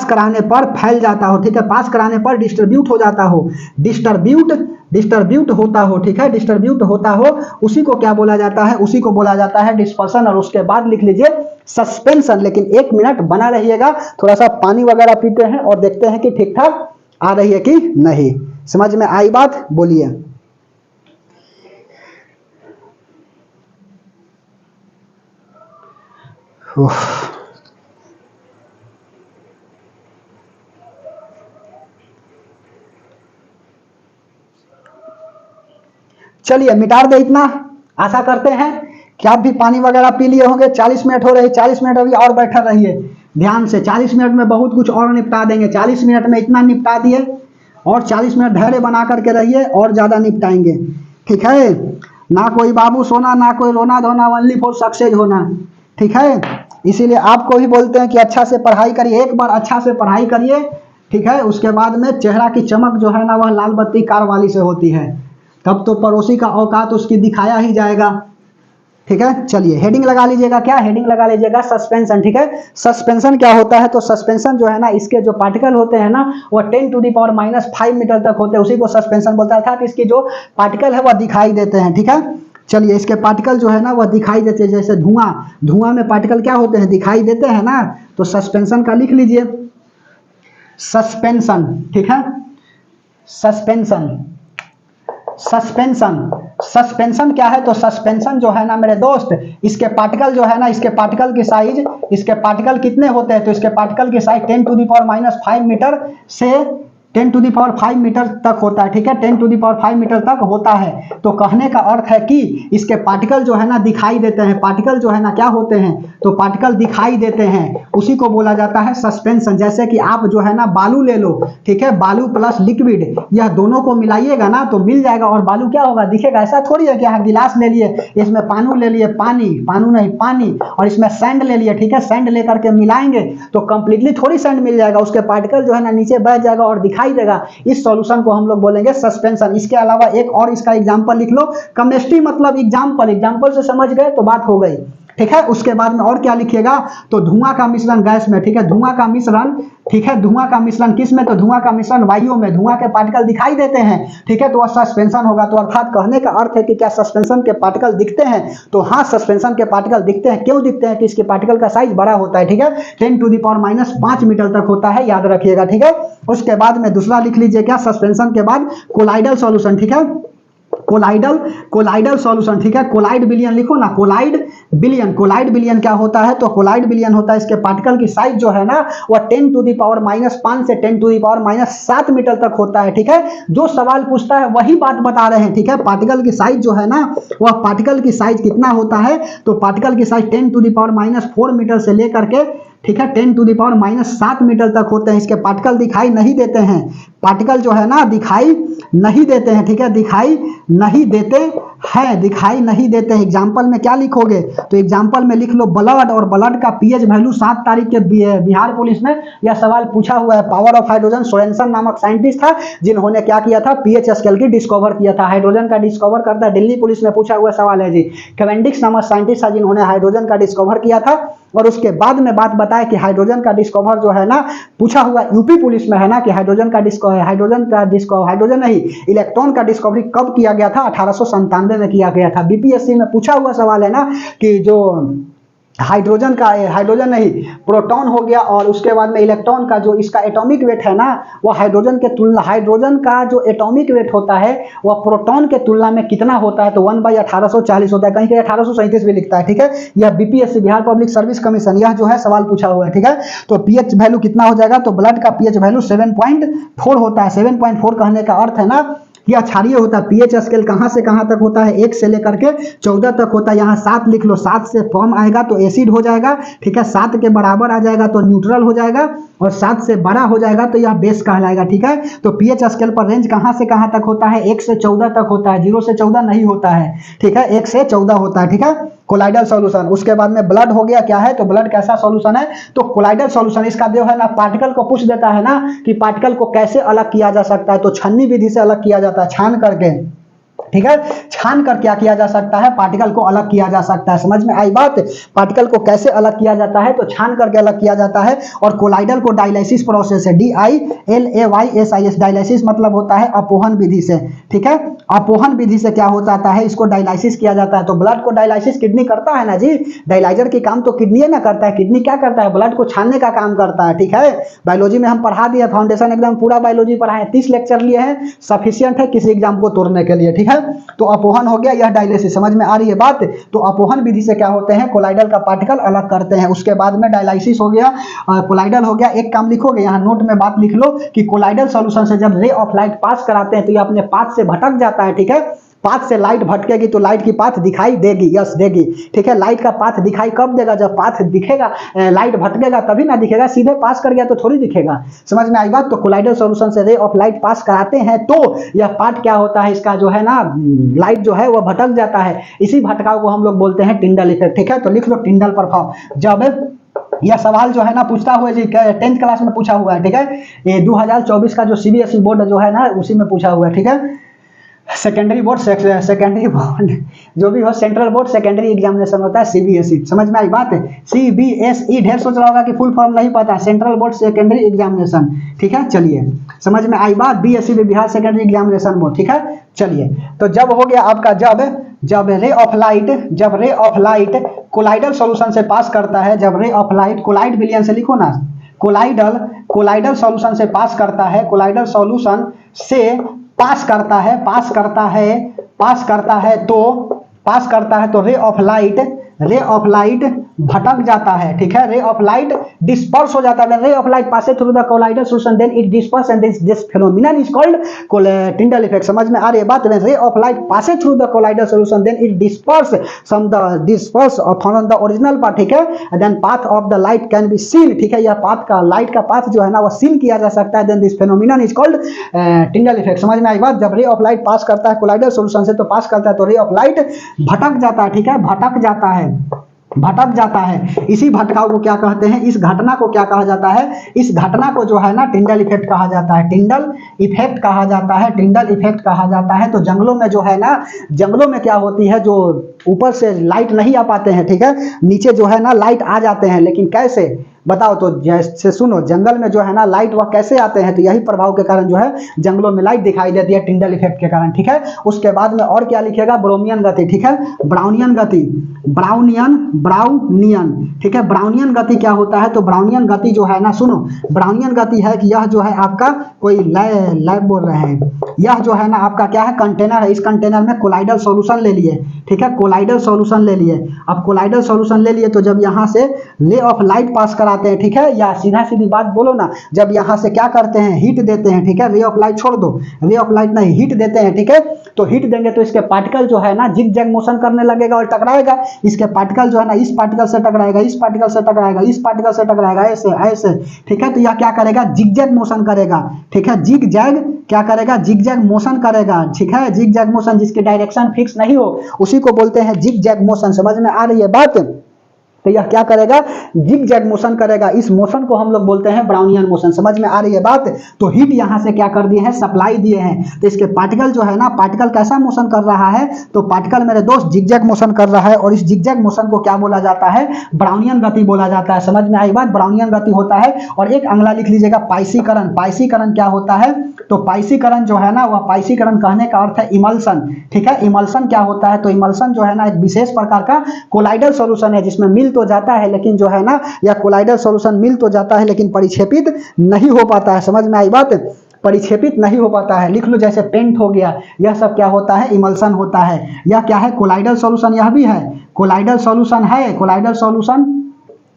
कराने पर फैल जाता हो, ठीक है। पास कराने पर डिस्ट्रीब्यूट हो जाता हो, डिस्ट्रीब्यूट होता हो, ठीक है। डिस्ट्रीब्यूट होता हो, उसी को क्या बोला जाता है, उसी को बोला जाता है डिस्पर्सन। और उसके बाद लिख लीजिए सस्पेंशन। लेकिन 1 मिनट बना रहिएगा, थोड़ा सा पानी वगैरह पीते हैं और देखते हैं कि ठीक ठाक आ रही है कि नहीं। समझ में आई बात, बोलिए। चलिए मिटा दे इतना, आशा करते हैं कि आप भी पानी वगैरह पी लिए होंगे। 40 मिनट हो रही, 40 मिनट अभी और बैठा रहिए ध्यान से। 40 मिनट में बहुत कुछ और निपटा देंगे। 40 मिनट में इतना निपटा दिए, और 40 मिनट धैर्य बना करके रहिए, और ज़्यादा निपटाएंगे, ठीक है। ना कोई बाबू सोना, ना कोई रोना धोना, ओनली फॉर सक्सेस होना, ठीक है। इसीलिए आपको भी बोलते हैं कि अच्छा से पढ़ाई करिए, एक बार अच्छा से पढ़ाई करिए, ठीक है। उसके बाद में चेहरा की चमक जो है ना वह लाल बत्ती कार वाली से होती है, तब तो पड़ोसी का औकात उसकी दिखाया ही जाएगा, ठीक है। चलिए हेडिंग लगा लीजिएगा, क्या हेडिंग लगा लीजिएगा, सस्पेंशन, ठीक है। सस्पेंशन क्या होता है, तो सस्पेंशन जो है ना इसके जो पार्टिकल होते हैं ना वह 10⁻⁻5 मीटर तक होते हैं, उसी को सस्पेंशन बोलता है। अर्थात इसकी जो पार्टिकल है वह दिखाई देते हैं, ठीक है। चलिए इसके पार्टिकल जो है ना वह दिखाई देते हैं, जैसे धुआं में पार्टिकल क्या होते हैं, दिखाई देते हैं ना। तो सस्पेंशन का लिख लीजिए सस्पेंशन, ठीक है। सस्पेंशन क्या है, तो सस्पेंशन जो है ना मेरे दोस्त, इसके पार्टिकल जो है ना, इसके पार्टिकल की साइज, इसके पार्टिकल कितने होते हैं, तो इसके पार्टिकल की साइज 10⁻⁵ मीटर से 10⁵ मीटर तक होता है, ठीक है। 10⁵ मीटर तक होता है। तो कहने का अर्थ है कि इसके पार्टिकल जो है ना दिखाई देते हैं। पार्टिकल जो है ना क्या होते हैं, तो पार्टिकल दिखाई देते हैं, उसी को बोला जाता है सस्पेंशन। जैसे कि आप जो है ना बालू ले लो, ठीक है, बालू प्लस लिक्विड, यह दोनों को मिलाइएगा ना तो मिल जाएगा, और बालू क्या होगा, दिखेगा। ऐसा थोड़ी है कि यहाँ गिलास ले लिए, इसमें पानी ले लिए, पानी, और इसमें सैंड ले लिए, ठीक है। सैंड लेकर के मिलाएंगे तो कंप्लीटली थोड़ी सैंड मिल जाएगा, उसके पार्टिकल जो है ना नीचे बैठ जाएगा और दिखाई देगा। इस सॉल्यूशन को हम लोग बोलेंगे सस्पेंशन। इसके अलावा एक और इसका एग्जांपल लिख लो, केमिस्ट्री मतलब एग्जांपल से समझ गए तो बात हो गई, ठीक है। उसके बाद में और क्या लिखिएगा, तो धुआं का मिश्रण गैस में, ठीक है। धुआं का मिश्रण, ठीक है। धुआं का मिश्रण किस में, तो धुआं का मिश्रण वायु में। धुआं के पार्टिकल दिखाई देते हैं, ठीक है, तो वह सस्पेंशन होगा। तो अर्थात कहने का अर्थ है कि क्या सस्पेंशन के पार्टिकल दिखते हैं, तो हाँ सस्पेंशन के पार्टिकल दिखते हैं। क्यों दिखते हैं, कि इसके पार्टिकल का साइज बड़ा होता है, ठीक है। 10⁻⁵ मीटर तक होता है, याद रखिएगा, ठीक है। उसके बाद में दूसरा लिख लीजिए क्या, सस्पेंशन के बाद कोलाइडल सॉल्यूशन, ठीक है। कोलाइडल सॉल्यूशन, ठीक है। कोलाइड बिलियन लिखो ना, कोलाइड बिलियन क्या होता है, तो कोलाइड बिलियन होता है इसके पार्टिकल की साइज जो है ना वह 10 टू द पावर -5 से 10 टू द पावर -7 मीटर तक होता है, ठीक है। जो सवाल पूछता है वही बात बता रहे हैं, ठीक है। पार्टिकल की साइज जो है ना वह पार्टिकल की साइज कितना होता है, तो पार्टिकल की size 10 to the power -4 meter से लेकर के, ठीक है, 10 टू द पावर -7 मीटर तक होते हैं। इसके पार्टिकल दिखाई नहीं देते हैं, पार्टिकल जो है ना दिखाई नहीं देते हैं, ठीक है, दिखाई नहीं देते हैं। एग्जाम्पल में क्या लिखोगे, तो एग्जाम्पल में लिख लो ब्लड, और ब्लड का पीएच वैल्यू 7 तारीख के बिहार पुलिस में यह सवाल पूछा हुआ है। पावर ऑफ हाइड्रोजन सोरेनसन नामक साइंटिस्ट था जिन्होंने क्या किया था, पीएच स्केल की डिस्कवर किया था। हाइड्रोजन का डिस्कवर करता है, दिल्ली पुलिस में पूछा हुआ सवाल है जी। कैवेंडिक्स नामक साइंटिस्ट था जिन्होंने हाइड्रोजन का डिस्कवर किया था, और उसके बाद में बात बताया कि हाइड्रोजन का डिस्कवर जो है ना पूछा हुआ यूपी पुलिस में है ना कि हाइड्रोजन नहीं, इलेक्ट्रॉन का डिस्कवरी कब किया गया था, 1897 में किया गया था। बीपीएससी में पूछा हुआ सवाल है ना कि जो हाइड्रोजन नहीं, प्रोटॉन हो गया, और उसके बाद में इलेक्ट्रॉन का जो इसका एटॉमिक वेट है ना वो हाइड्रोजन का जो एटॉमिक वेट होता है वह प्रोटॉन के तुलना में कितना होता है, तो 1/1840 होता है, कहीं कहीं 1837 भी लिखता है, ठीक है। यह BPSC Bihar public service commission यह जो है सवाल पूछा हुआ है, ठीक है। तो पीएच वैल्यू कितना हो जाएगा, तो ब्लड का पीएच वैल्यू 7.4 होता है। 7.4 कहने का अर्थ है ना यह क्षारीय होता है। पीएच स्केल कहां से कहां तक होता है, 1 से लेकर के 14 तक होता है। यहाँ 7 लिख लो, 7 से कम आएगा तो एसिड हो जाएगा, ठीक है। 7 के बराबर आ जाएगा तो न्यूट्रल हो जाएगा, और 7 से बड़ा हो जाएगा तो यह बेस कहलाएगा, ठीक है। तो पीएच स्केल पर रेंज कहां से कहां तक होता है, 1 से 14 तक होता है, 0 से 14 नहीं होता है, ठीक है, 1 से 14 होता है, ठीक है। Colloidal solution. उसके बाद में ब्लड हो गया, क्या है, तो ब्लड कैसा सॉल्यूशन है, तो कोलाइडल सॉल्यूशन। इसका जो है ना पार्टिकल को पूछ देता है ना कि पार्टिकल को कैसे अलग किया जा सकता है, तो छन्नी विधि से अलग किया जाता है, छान करके, ठीक है। छान कर क्या किया जा सकता है, पार्टिकल को अलग किया जा सकता है। समझ में आई बात, पार्टिकल को कैसे अलग किया जाता है, तो छान करके अलग किया जाता है। और कोलाइडल को डायलिसिस प्रोसेस है, DILAYSIS, डायलिसिस मतलब होता है अपोहन विधि से, ठीक है। अपोहन विधि से क्या हो जाता है, इसको डायलिसिस किया जाता है। तो ब्लड को डायलिसिस किडनी करता है ना जी, डायलाइजर की काम तो किडनी ना करता है, किडनी क्या करता है, ब्लड को छानने का काम करता है, ठीक है। बायोलॉजी में हम पढ़ा दिया, फाउंडेशन एकदम पूरा बायोलॉजी पढ़ाए, 30 लेक्चर लिए हैं, सफिशियंट है किसी एग्जाम को तोड़ने के लिए, ठीक है। तो अपोहन हो गया, यह डायलिसिस। समझ में आ रही है बात, तो अपोहन विधि से क्या होते हैं, कोलाइडल का पार्टिकल अलग करते हैं। उसके बाद में डायलिसिस हो गया, कोलाइडल हो गया। एक काम लिखोगे यहाँ नोट में बात लिख लो कि कोलाइडल सॉल्यूशन से जब रे ऑफ लाइट पास कराते हैं तो ये अपने पाथ से भटक जाता है, ठीक है। पाथ से लाइट भटकेगी तो लाइट की पाथ दिखाई देगी, यस देगी, ठीक है। लाइट का पाथ दिखाई कब देगा, जब पाथ दिखेगा, लाइट भटकेगा तभी ना दिखेगा, सीधे पास कर गया तो थोड़ी दिखेगा। समझ में आई बात। तो कोलाइडल सॉल्यूशन से रे ऑफ लाइट पास कराते हैं तो यह पार्ट क्या होता है, इसका जो है ना लाइट जो है वह भटक जाता है। इसी भटकाव को हम लोग बोलते हैं टिंडल इफेक्ट, ठीक है। तो लिख लो टिंडल प्रभाव। जब यह सवाल जो है ना पूछता हुआ जी 10th क्लास में पूछा हुआ है, ठीक है। ये 2024 का जो सीबीएसई बोर्ड जो है ना उसी में पूछा हुआ है, ठीक है। सेकेंडरी बोर्ड जो भी हो, सेंट्रल बोर्ड सेकेंडरी एग्जामिनेशन होता है सीबीएसई। समझ में आई बात है, सीबीएसई ढेर सोच रहा होगा कि फुल फॉर्म नहीं पता, सेंट्रल बोर्ड सेकेंडरी एग्जामिनेशन, ठीक है। चलिए समझ में आई बात, BSc Bihar secondary examination board, ठीक है। चलिए तो जब हो गया आपका, जब रे ऑफ लाइट कोलाइडल सॉल्यूशन से पास करता है, जब रे ऑफ लाइट, कोलाइड बिलियन से लिखो ना, कोलाइडल सॉल्यूशन से पास करता है, कोलाइडल सॉल्यूशन से पास करता है तो रे ऑफ लाइट भटक जाता है, ठीक है। रे ऑफ लाइट डिस्पर्स हो जाता है, ray of light pass through the colloidal solution then it disperse and this phenomenon is called Tyndall effect. समझ में आ रही है बात, ray of light pass through the colloidal solution then it disperse from the original part, ठीक है। Then path of the light can be seen, ठीक है। यह पाथ का, लाइट का पाथ जो है ना वो सीन किया जा सकता है, then this phenomenon is called Tyndall effect. समझ में आई बात। जब रे ऑफ लाइट पास करता है कोलाइडल सॉल्यूशन से तो पास करता है तो रे ऑफ लाइट भटक जाता है, ठीक है, भटक जाता है। इसी भटकाव को क्या कहते हैं, इस घटना को क्या कहा जाता है, इस घटना को जो है ना टिंडल इफेक्ट कहा जाता है, टिंडल इफेक्ट कहा जाता है। तो जंगलों में जो है ना, जंगलों में क्या होती है, जो ऊपर से लाइट नहीं आ पाते हैं, ठीक है, नीचे जो है ना लाइट आ जाते हैं, लेकिन कैसे, बताओ। तो जैसे सुनो, जंगल में जो है ना लाइट वह कैसे आते हैं, तो यही प्रभाव के कारण जो है जंगलों में लाइट दिखाई देती है, टिंडल इफेक्ट के कारण, ठीक है। उसके बाद में और क्या लिखेगा, ब्रोमियन गति, ठीक है, ब्राउनियन गति, ब्राउनियन, ठीक है। ब्राउनियन गति क्या होता है, तो ब्राउनियन गति जो है ना, सुनो, ब्राउनियन गति है कि यह जो है आपका कोई लैब बोल रहे हैं, यह जो है ना आपका क्या है, कंटेनर है, इस कंटेनर में कोलाइडल सॉल्यूशन ले लिए, ठीक है, कोलाइडल सॉल्यूशन ले लिए। अब कोलाइडल सॉल्यूशन ले लिए तो जब यहाँ से ले ऑफ लाइट पास कराते हैं, ठीक है, या सीधा सीधी बात बोलो ना, जब यहाँ से क्या करते हैं, हीट देते हैं, ठीक है, रे ऑफ लाइट छोड़ दो, रे ऑफ लाइट नहीं, हीट देते हैं, ठीक है। तो हीट देंगे तो इसके पार्टिकल जो है ना जिग जैग मोशन करने लगेगा और टकराएगा। इसके पार्टिकल जो है ना इस पार्टिकल से टकराएगा, इस पार्टिकल से टकराएगा, इस पार्टिकल से टकराएगा, ऐसे ऐसे, ठीक है। तो यह क्या करेगा, जिग जैग मोशन करेगा, ठीक है, जिग जैग क्या करेगा, जिग जैग मोशन करेगा, ठीक है। जिग जैग मोशन जिसकी डायरेक्शन फिक्स नहीं हो उसी को बोलते हैं जिग जैग मोशन। समझ में आ रही है बात। तो यह क्या करेगा, जिग जैग मोशन करेगा, इस मोशन को हम लोग बोलते हैं ब्राउनियन मोशन। समझ में आ रही है बात। तो हीट यहाँ से क्या कर दिए हैं, सप्लाई दिए हैं, तो इसके पार्टिकल जो है ना, पार्टिकल कैसा मोशन कर रहा है, तो पार्टिकल मेरे दोस्त जिग जैग मोशन कर रहा है, और इस जिग जैग मोशन को क्या बोला जाता है, ब्राउनियन गति बोला जाता है। समझ में आई बात, ब्राउनियन गति होता है। और एक अगला लिख लीजिएगा, पाइसीकरण। पाइसीकरण क्या होता है, तो पाइसीकरण जो है ना, वह पाइसीकरण कहने का अर्थ है इमल्सन, ठीक है। इमल्सन क्या होता है, तो इमल्सन जो है ना एक विशेष प्रकार का कोलाइडल सॉल्यूशन है जिसमें मिल तो जाता है लेकिन जो है ना, यह कोलाइडल सॉल्यूशन मिल तो जाता है लेकिन परिक्षेपित नहीं हो पाता है। समझ में आई बात, परिक्षेपित नहीं हो पाता है। लिख लो जैसे पेंट हो गया, यह सब क्या होता है, इमल्सन होता है। यह क्या है, कोलाइडल सॉल्यूशन, यह भी है कोलाइडल सॉल्यूशन है, कोलाइडल सॉल्यूशन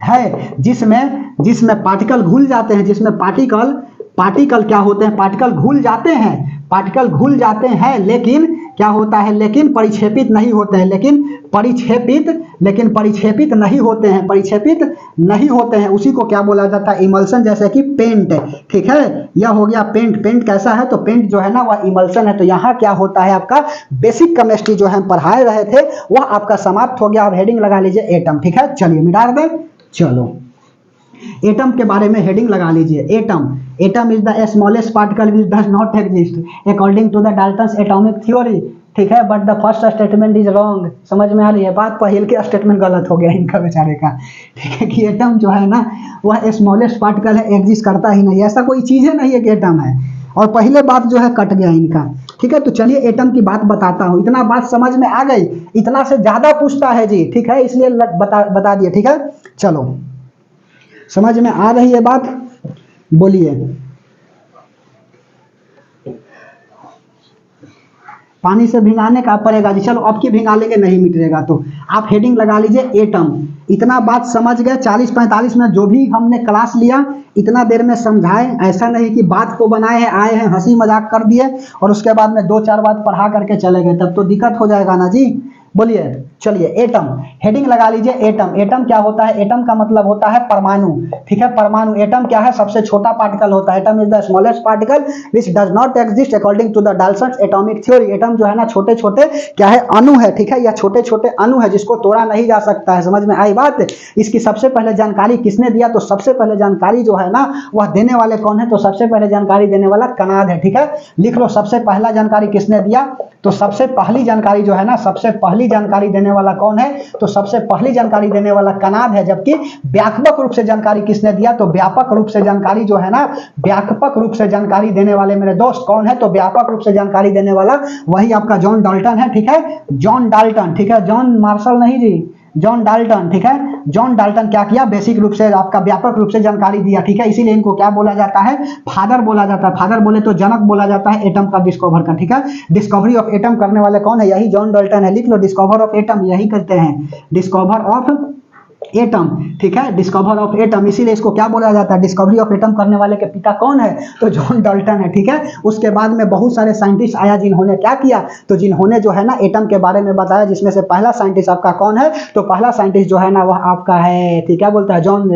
है जिसमें पार्टिकल घुल जाते हैं, जिसमें पार्टिकल क्या होते हैं, पार्टिकल घुल जाते हैं, लेकिन क्या होता है, लेकिन परिक्षेपित नहीं होते हैं, लेकिन परिक्षेपित नहीं होते हैं, उसी को क्या बोला जाता है, इमल्सन। जैसे कि पेंट, ठीक है, यह हो गया पेंट। पेंट कैसा है, तो पेंट जो है ना वह इमल्सन है। तो यहाँ क्या होता है, आपका बेसिक केमिस्ट्री जो हम पढ़ाए रहे थे वह आपका समाप्त हो गया। अब हेडिंग लगा लीजिए एटम, ठीक है। चलिए मिटा दें, चलो एटम के बारे में हेडिंग लगा लीजिए। Atom is the smallest particle which does not exist according to the Dalton's atomic theory, ठीक है, but the first statement is wrong. समझ में आ रही है बात, पहले के स्टेटमेंट गलत हो गया इनका बेचारे का, ठीक है, कि एटम जो है ना वह स्मॉलेस्ट पार्टिकल है, एग्जिस्ट करता ही नहीं, ऐसा कोई चीज़ है नहीं है कि एटम है। और पहले बात जो है कट गया इनका, ठीक है। तो चलिए एटम की बात बताता हूँ, इतना बात समझ में आ गई, इतना से ज़्यादा पूछता है जी, ठीक है, इसलिए बता दिए, ठीक है। चलो समझ में आ रही है बात, बोलिए। पानी से भिंगाने का पड़ेगा जी, चलो अब की भिंगा लेंगे, नहीं मिटेगा तो आप हेडिंग लगा लीजिए एटम। इतना बात समझ गए, 40-45 मिनट जो भी हमने क्लास लिया इतना देर में समझाए, ऐसा नहीं कि बात को बनाए हैं, आए हैं, हंसी मजाक कर दिए और उसके बाद में 2-4 बात पढ़ा करके चले गए, तब तो दिक्कत हो जाएगा ना जी। बोलिए, चलिए एटम, हेडिंग लगा लीजिए एटम। एटम क्या होता है, एटम का मतलब होता है परमाणु, ठीक है, परमाणु। एटम क्या है, सबसे छोटा पार्टिकल होता है। Atom is the smallest particle which does not exist according to the Dalton's atomic theory. Atom जो है ना छोटे छोटे क्या है, अणु है, ठीक है, यह छोटे छोटे अणु है जिसको तोड़ा नहीं जा सकता है। समझ में आई बात। इसकी सबसे पहले जानकारी किसने दिया, तो सबसे पहले जानकारी जो है ना वह देने वाले कौन है, तो सबसे पहले जानकारी देने वाला कनाद है, ठीक है। लिख लो सबसे पहला जानकारी किसने दिया, तो सबसे पहली जानकारी जो है ना, सबसे पहली जानकारी देने वाला कौन है, तो सबसे पहली जानकारी देने वाला कनाद है। जबकि व्यापक रूप से जानकारी किसने दिया, तो व्यापक रूप से जानकारी जो है ना, व्यापक रूप से जानकारी देने वाले मेरे दोस्त कौन है, तो व्यापक रूप से जानकारी देने वाला वही आपका जॉन डाल्टन है, ठीक है, जॉन डाल्टन, ठीक है, जॉन मार्शल नहीं जी, जॉन डाल्टन, ठीक है। जॉन डाल्टन क्या किया, बेसिक रूप से आपका व्यापक रूप से जानकारी दिया, ठीक है, इसीलिए इनको क्या बोला जाता है, फादर बोला जाता है। फादर बोले तो जनक बोला जाता है एटम का डिस्कवर का, ठीक है। डिस्कवरी ऑफ एटम करने वाले कौन है, यही जॉन डाल्टन है। लिख लो डिस्कवर ऑफ एटम, यही करते हैं, डिस्कवर ऑफ एटम, ठीक है, डिस्कवर ऑफ एटम, इसीलिए इसको क्या बोला जाता है, डिस्कवरी ऑफ एटम करने वाले के पिता कौन है, तो जॉन डाल्टन है, ठीक है। उसके बाद में बहुत सारे साइंटिस्ट आया जिन्होंने क्या किया, तो जिन्होंने जो है ना एटम के बारे में बताया, जिसमें से पहला साइंटिस्ट आपका कौन है, तो पहला साइंटिस्ट जो है ना वह आपका है, ठीक, क्या बोलता है, जॉन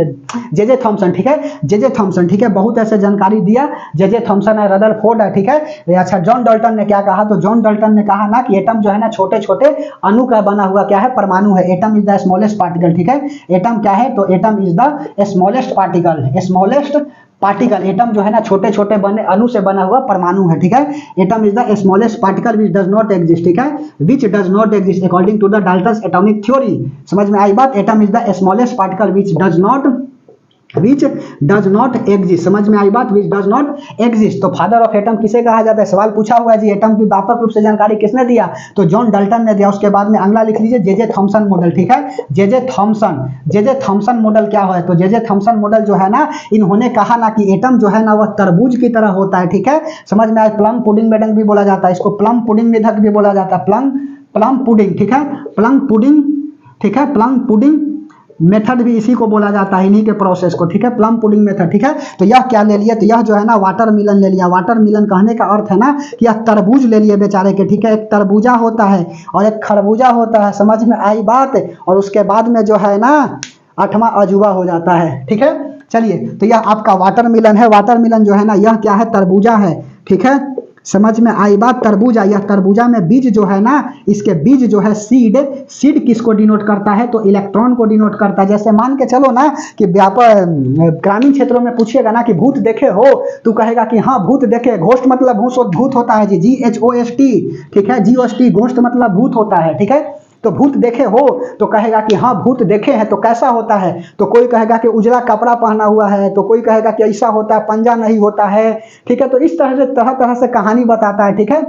जे थॉमसन, ठीक है, जे थॉमसन, ठीक है। बहुत ऐसे जानकारी दिया, जे थॉमसन है, रदरफोर्ड है, ठीक है। अच्छा, जॉन डाल्टन ने क्या कहा, तो जॉन डाल्टन ने कहा ना कि एटम जो है ना छोटे छोटे अणु का बना हुआ क्या है, परमाणु है। Atom is the smallest particle, ठीक है। एटम क्या है, तो atom is the smallest particle, smallest particle. Atom जो है ना छोटे छोटे बने अणु से बना हुआ परमाणु है, ठीक है। Atom is the smallest particle which does not exist, ठीक है, which does not exist according to the Dalton's atomic theory. समझ में आई बात। Atom is the smallest particle which does not which does not exist. समझ में आई बात, विच डज नॉट एग्जिस्ट। तो फादर ऑफ एटम किसे कहा जाता है, सवाल पूछा हुआ है जी, एटम की व्यापक रूप से जानकारी किसने दिया, तो जॉन डल्टन ने दिया। उसके बाद में अगला लिख लीजिए जे थॉमसन मॉडल, ठीक है, जे थॉमसन मॉडल क्या है, तो जे थॉमसन मॉडल जो है ना, इन्होंने कहा ना कि एटम जो है ना वह तरबूज की तरह होता है, ठीक है, समझ में आया। प्लम पुडिंग मेडल भी बोला जाता है इसको, प्लम पुडिंग निधक भी बोला जाता है, प्लम पुडिंग, ठीक है, प्लम पुडिंग, ठीक है, प्लम पुडिंग मेथड भी इसी को बोला जाता है, इन्हीं के प्रोसेस को, ठीक है, प्लम पुडिंग मेथड, ठीक है। तो यह क्या ले लिया, तो यह जो है ना वाटरमेलन ले लिया। वाटरमेलन कहने का अर्थ है ना कि यह तरबूज ले लिए बेचारे के, ठीक है, एक तरबूजा होता है और एक खरबूजा होता है, समझ में आई बात। और उसके बाद में जो है ना 8वां अजूबा हो जाता है, ठीक है। चलिए, तो यह आपका वाटरमेलन है। वाटरमेलन जो है ना यह क्या है, तरबूजा है, ठीक है, समझ में आई बात। तरबूजा, यह तरबूजा में बीज जो है ना, इसके बीज जो है सीड किसको डिनोट करता है, तो इलेक्ट्रॉन को डिनोट करता है। जैसे मान के चलो ना कि ग्रामीण क्षेत्रों में पूछिएगा ना कि भूत देखे हो, तो कहेगा कि हाँ भूत देखे। घोस्ट मतलब भूत होता है जी, GHOST, ठीक है, GHOST, घोस्ट मतलब भूत होता है, ठीक है। तो भूत देखे हो तो कहेगा कि हाँ भूत देखे हैं, तो कैसा होता है, तो कोई कहेगा कि उजला कपड़ा पहना हुआ है, तो कोई कहेगा कि ऐसा होता है, पंजा नहीं होता है, ठीक है। तो इस तरह से तरह तरह से कहानी बताता है, ठीक है,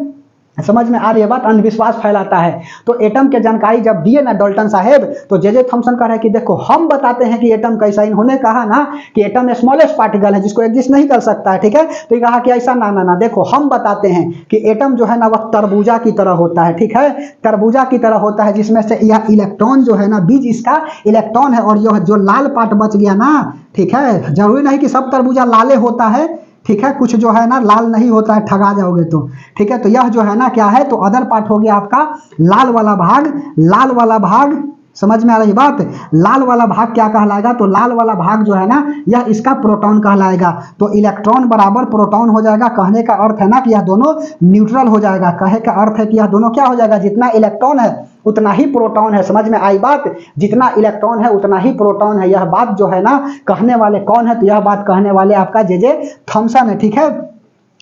समझ में आ रही है बात। अंधविश्वास फैलाता है। तो एटम के जानकारी जब दिए ना डल्टन साहेब, तो जे थॉमसन कह रहे हैं कि देखो हम बताते हैं कि एटम कैसा। इन्होंने कहा ना कि एटम स्मॉलेस्ट पार्टिकल है जिसको एग्जिस्ट नहीं कर सकता है, ठीक है। तो ये कहा कि ऐसा ना ना ना, देखो हम बताते हैं कि एटम जो है ना वह तरबूजा की तरह होता है, ठीक है, तरबूजा की तरह होता है, जिसमें से यह इलेक्ट्रॉन जो है ना, बीज इसका इलेक्ट्रॉन है, और यह जो लाल पार्ट बच गया ना, ठीक है, जरूरी नहीं कि सब तरबूजा लाले होता है, ठीक है, कुछ जो है ना लाल नहीं होता है, ठगा जाओगे तो, ठीक है। तो यह जो है ना क्या है, तो अदर पार्ट हो गया आपका लाल वाला भाग, समझ में आ रही बात। लाल वाला भाग क्या कहलाएगा, तो लाल वाला भाग जो है ना यह इसका प्रोटॉन कहलाएगा। तो इलेक्ट्रॉन बराबर प्रोटॉन हो जाएगा। कहने का अर्थ है ना कि यह दोनों न्यूट्रल हो जाएगा। कहे का अर्थ है कि यह दोनों क्या हो जाएगा, जितना इलेक्ट्रॉन है उतना ही प्रोटॉन है। समझ में आई बात, जितना इलेक्ट्रॉन है उतना ही प्रोटॉन है। यह बात जो है ना कहने वाले कौन है, तो यह बात कहने वाले आपका जे थॉमसन है, ठीक है,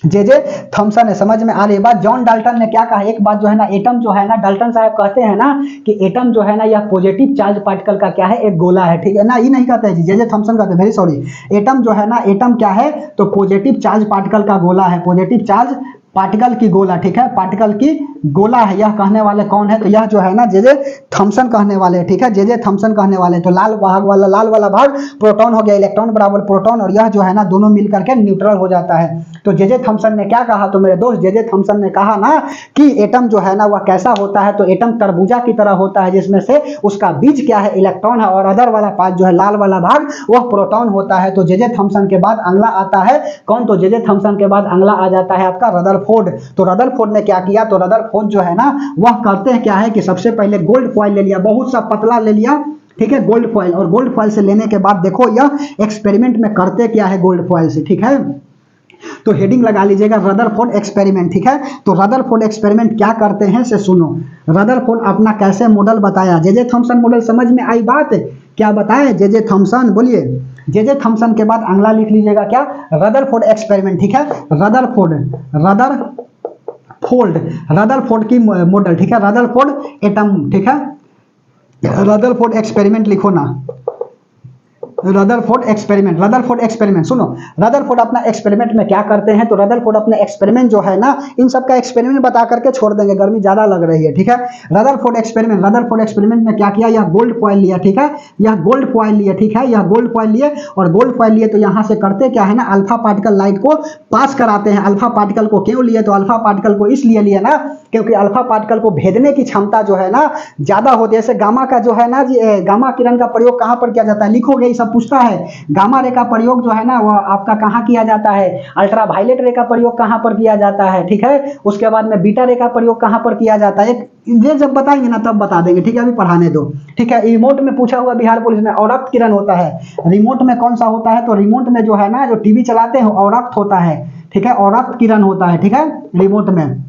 जे थॉमसन है। समझ में आ रही बात। जॉन डाल्टन ने क्या कहा, एक बात जो है ना, एटम जो है ना, डाल्टन साहब कहते हैं ना कि एटम जो है ना यह पॉजिटिव चार्ज पार्टिकल का क्या है, एक गोला है, ठीक है ना। ये नहीं कहते हैं जे थॉमसन कहते हैं, वेरी सॉरी। एटम जो है ना, एटम क्या है, तो पॉजिटिव चार्ज पार्टिकल का गोला है, पॉजिटिव चार्ज पार्टिकल की गोला, ठीक है, पार्टिकल की गोला है। यह कहने वाले कौन है, तो यह जो है ना जे थॉमसन कहने वाले, ठीक है, जे थॉमसन कहने वाले। तो लाल वाला भाग प्रोटॉन हो गया, इलेक्ट्रॉन बराबर प्रोटॉन, और यह जो है ना दोनों मिलकर के न्यूट्रल हो जाता है। तो जे थॉमसन ने क्या कहा, तो मेरे दोस्त जे थॉमसन ने कहा ना कि एटम जो है ना वह कैसा होता है, तो एटम तरबूजा की तरह होता है, जिसमें से उसका बीज क्या है, इलेक्ट्रॉन है, और अदर वाला पार्ट जो है लाल वाला भाग वह प्रोटॉन होता है। तो जे थॉमसन के बाद अगला आता है कौन, तो जे थॉमसन के बाद अगला आ जाता है आपका रदरफोर्ड। तो रदरफोर्ड ने क्या किया, तो रदरफोर्ड जो है ना वह करते हैं क्या है कि सबसे पहले गोल्ड फॉइल ले लिया, बहुत सा पतला ले लिया, ठीक है, गोल्ड फॉइल। और गोल्ड फॉइल से लेने के बाद देखो यह एक्सपेरिमेंट में करते क्या है गोल्ड फॉइल से, ठीक है। तो हेडिंग लगा लीजिएगा रदरफोर्ड एक्सपेरिमेंट, ठीक है। तो रदरफोर्ड एक्सपेरिमेंट क्या करते हैं से सुनो। रदरफोर्ड अपना कैसे मॉडल बताया, जे थॉमसन मॉडल, समझ में आई बात, क्या बताए जे थॉमसन, बोलिए। जे थॉमसन के बाद अगला लिख लीजिएगा क्या, रदरफोर्ड एक्सपेरिमेंट, ठीक है, रदरफोर्ड की मॉडल, ठीक है, रदरफोर्ड एटम, ठीक है, रदरफोर्ड एक्सपेरिमेंट लिखो ना, रदरफोर्ड एक्सपेरिमेंट सुनो। रदरफोर्ड अपना एक्सपेरिमेंट में क्या करते हैं, तो रदरफोर्ड अपने एक्सपेरिमेंट जो है ना, इन सब का एक्सपेरिमेंट बता करके छोड़ देंगे, गर्मी ज्यादा लग रही है, ठीक है। रदरफोर्ड एक्सपेरिमेंट में क्या किया, यह गोल्ड फॉइल लिया, ठीक है, यह गोल्ड फॉइल लिए, ठीक है, यह गोल्ड फॉइल लिए, और गोल्ड फॉइल लिए तो यहां से करते क्या है ना, अल्फा पार्टिकल लाइट को पास कराते हैं। अल्फा पार्टिकल को क्यों लिए, तो अल्फा पार्टिकल को इसलिए लिए ना क्योंकि अल्फा पार्टिकल को भेदने की क्षमता जो है ना ज्यादा होती है। जैसे गामा का जो है ना जी, गामा किरण का प्रयोग कहां पर किया जाता है, लिखोगे, सब पूछता है। गामा रे का प्रयोग जो है ना वह आपका कहाँ किया जाता है, अल्ट्रा वायलेट रे का प्रयोग कहाँ पर किया जाता है, ठीक है। उसके बाद में बीटा रे का प्रयोग कहाँ पर किया जाता है, ये जब बताएंगे ना तब बता देंगे, ठीक है, अभी पढ़ाने दो, ठीक है। रिमोट में पूछा हुआ बिहार पुलिस में, औरक्त किरण होता है। रिमोट में कौन सा होता है, तो रिमोट में जो है ना जो टीवी चलाते हैं औरक्त होता है, ठीक है, औरक्त किरण होता है, ठीक है, रिमोट में।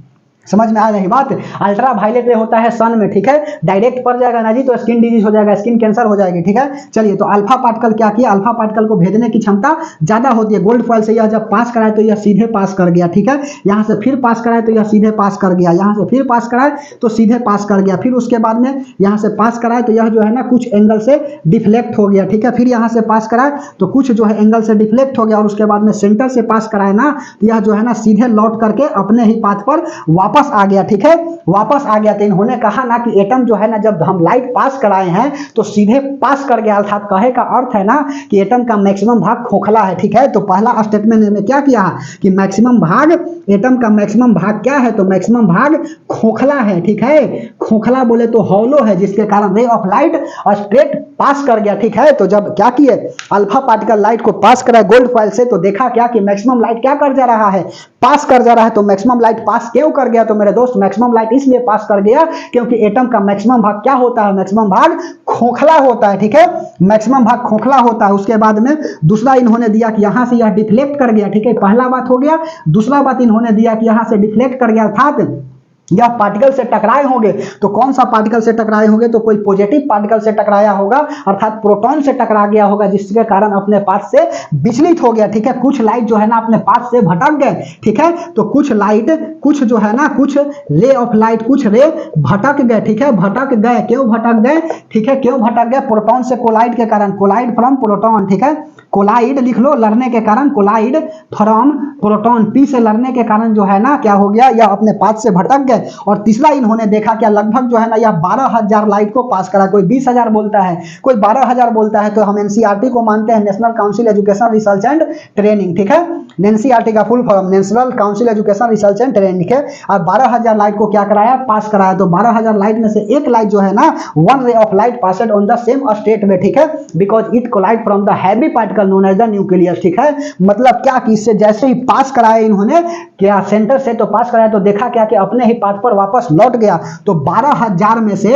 समझ में आ रही बात। अल्ट्रा वायलेट रे होता है सन में, ठीक है, डायरेक्ट पड़ जाएगा ना जी तो स्किन डिजीज हो जाएगा, स्किन कैंसर हो जाएगी, ठीक है। चलिए, तो अल्फा पार्टिकल क्या किया, अल्फा पार्टिकल को भेजने की क्षमता ज्यादा होती है। गोल्ड फॉइल से यह जब पास कराए तो यह सीधे पास कर गया, ठीक है, यहां से फिर पास कराए तो यह सीधे पास कर गया, यहां से फिर पास कराए तो सीधे पास कर गया, फिर उसके बाद में यहां से पास कराए तो यह जो है ना कुछ एंगल से डिफ्लेक्ट हो गया, ठीक है, फिर यहां से पास कराए तो कुछ जो है एंगल से डिफ्लेक्ट हो गया, और उसके बाद में सेंटर से पास कराए ना तो यह जो है ना सीधे लौट करके अपने ही पाथ पर वापस आ गया, ठीक है, वापस आ गया। तो इन्होंने कहा ना कि एटम जो है ना जब हम लाइट पास कराए हैं तो सीधे पास कर गया, अर्थात कहे का अर्थ है ना कि एटम का मैक्सिमम भाग खोखला है, ठीक है। तो पहला स्टेटमेंट ने क्या किया कि मैक्सिमम भाग, एटम का मैक्सिमम भाग क्या है, तो मैक्सिमम भाग खोखला है, ठीक है, खोखला बोले तो हॉलो है, जिसके कारण रे ऑफ लाइट स्ट्रेट पास कर गया, ठीक है। तो जब क्या किए, अल्फा पार्टिकल लाइट को पास कराए गोल्ड फॉइल से तो देखा क्या कि मैक्सिमम लाइट क्या कर जा रहा है, पास कर जा रहा है। तो मैक्सिमम लाइट पास क्यों कर गया, तो मेरे दोस्त मैक्सिमम लाइट इसलिए पास कर गया क्योंकि एटम का मैक्सिमम भाग क्या होता है, मैक्सिमम भाग खोखला होता है, ठीक है, मैक्सिमम भाग खोखला होता है। उसके बाद में दूसरा इन्होंने दिया कि यहां से यह डिफ्लेक्ट कर गया, ठीक है, पहला बात हो गया। दूसरा बात इन्होंने दिया कि यहां से डिफ्लेक्ट कर गया, अर्थात या पार्टिकल से टकराए होंगे। तो कौन सा पार्टिकल से टकराए होंगे, तो कोई पॉजिटिव पार्टिकल से टकराया होगा, अर्थात प्रोटॉन से टकरा गया होगा, जिसके कारण अपने पाथ से विचलित हो गया, ठीक है, कुछ लाइट जो है ना अपने पाथ से भटक गए, ठीक है। तो कुछ लाइट, कुछ जो है ना कुछ रे ऑफ लाइट, कुछ रे भटक गए, ठीक है, भटक गए, क्यों भटक गए, ठीक है, क्यों भटक गए, प्रोटॉन से कोलाइड के कारण, कोलाइड फ्रॉम प्रोटॉन, ठीक है, कोलाइड लिख लो, लड़ने के कारण, कोलाइड फ्रॉम प्रोटॉन, पी से लड़ने के कारण जो है ना क्या हो गया, या अपने पाथ से भटक गए। और तीसरा इन्होंने देखा क्या, लगभग जो है ना यह 12,000 लाइट को पास करा, कोई 20,000 बोलता है, कोई 12,000 बोलता है, तो हम एनसीईआरटी को मानते हैं, national council education research and training, ठीक है, एनसीईआरटी का full form national council education research and training है। और 12,000 लाइट को क्या कराया, पास कराया। तो 12,000 लाइट में से एक लाइट जो है ना, one ray of light passed on the same state में, ठीक है, because it collide from the heavy particle known as the nucleus, ठीक है। मतलब क्या कि इससे जैसे ही पास कराया इन्होंने क्या सेंटर से, तो पास कराया तो देखा क्या कि अपने ही पाथ पर वापस लौट गया। तो 12,000 में से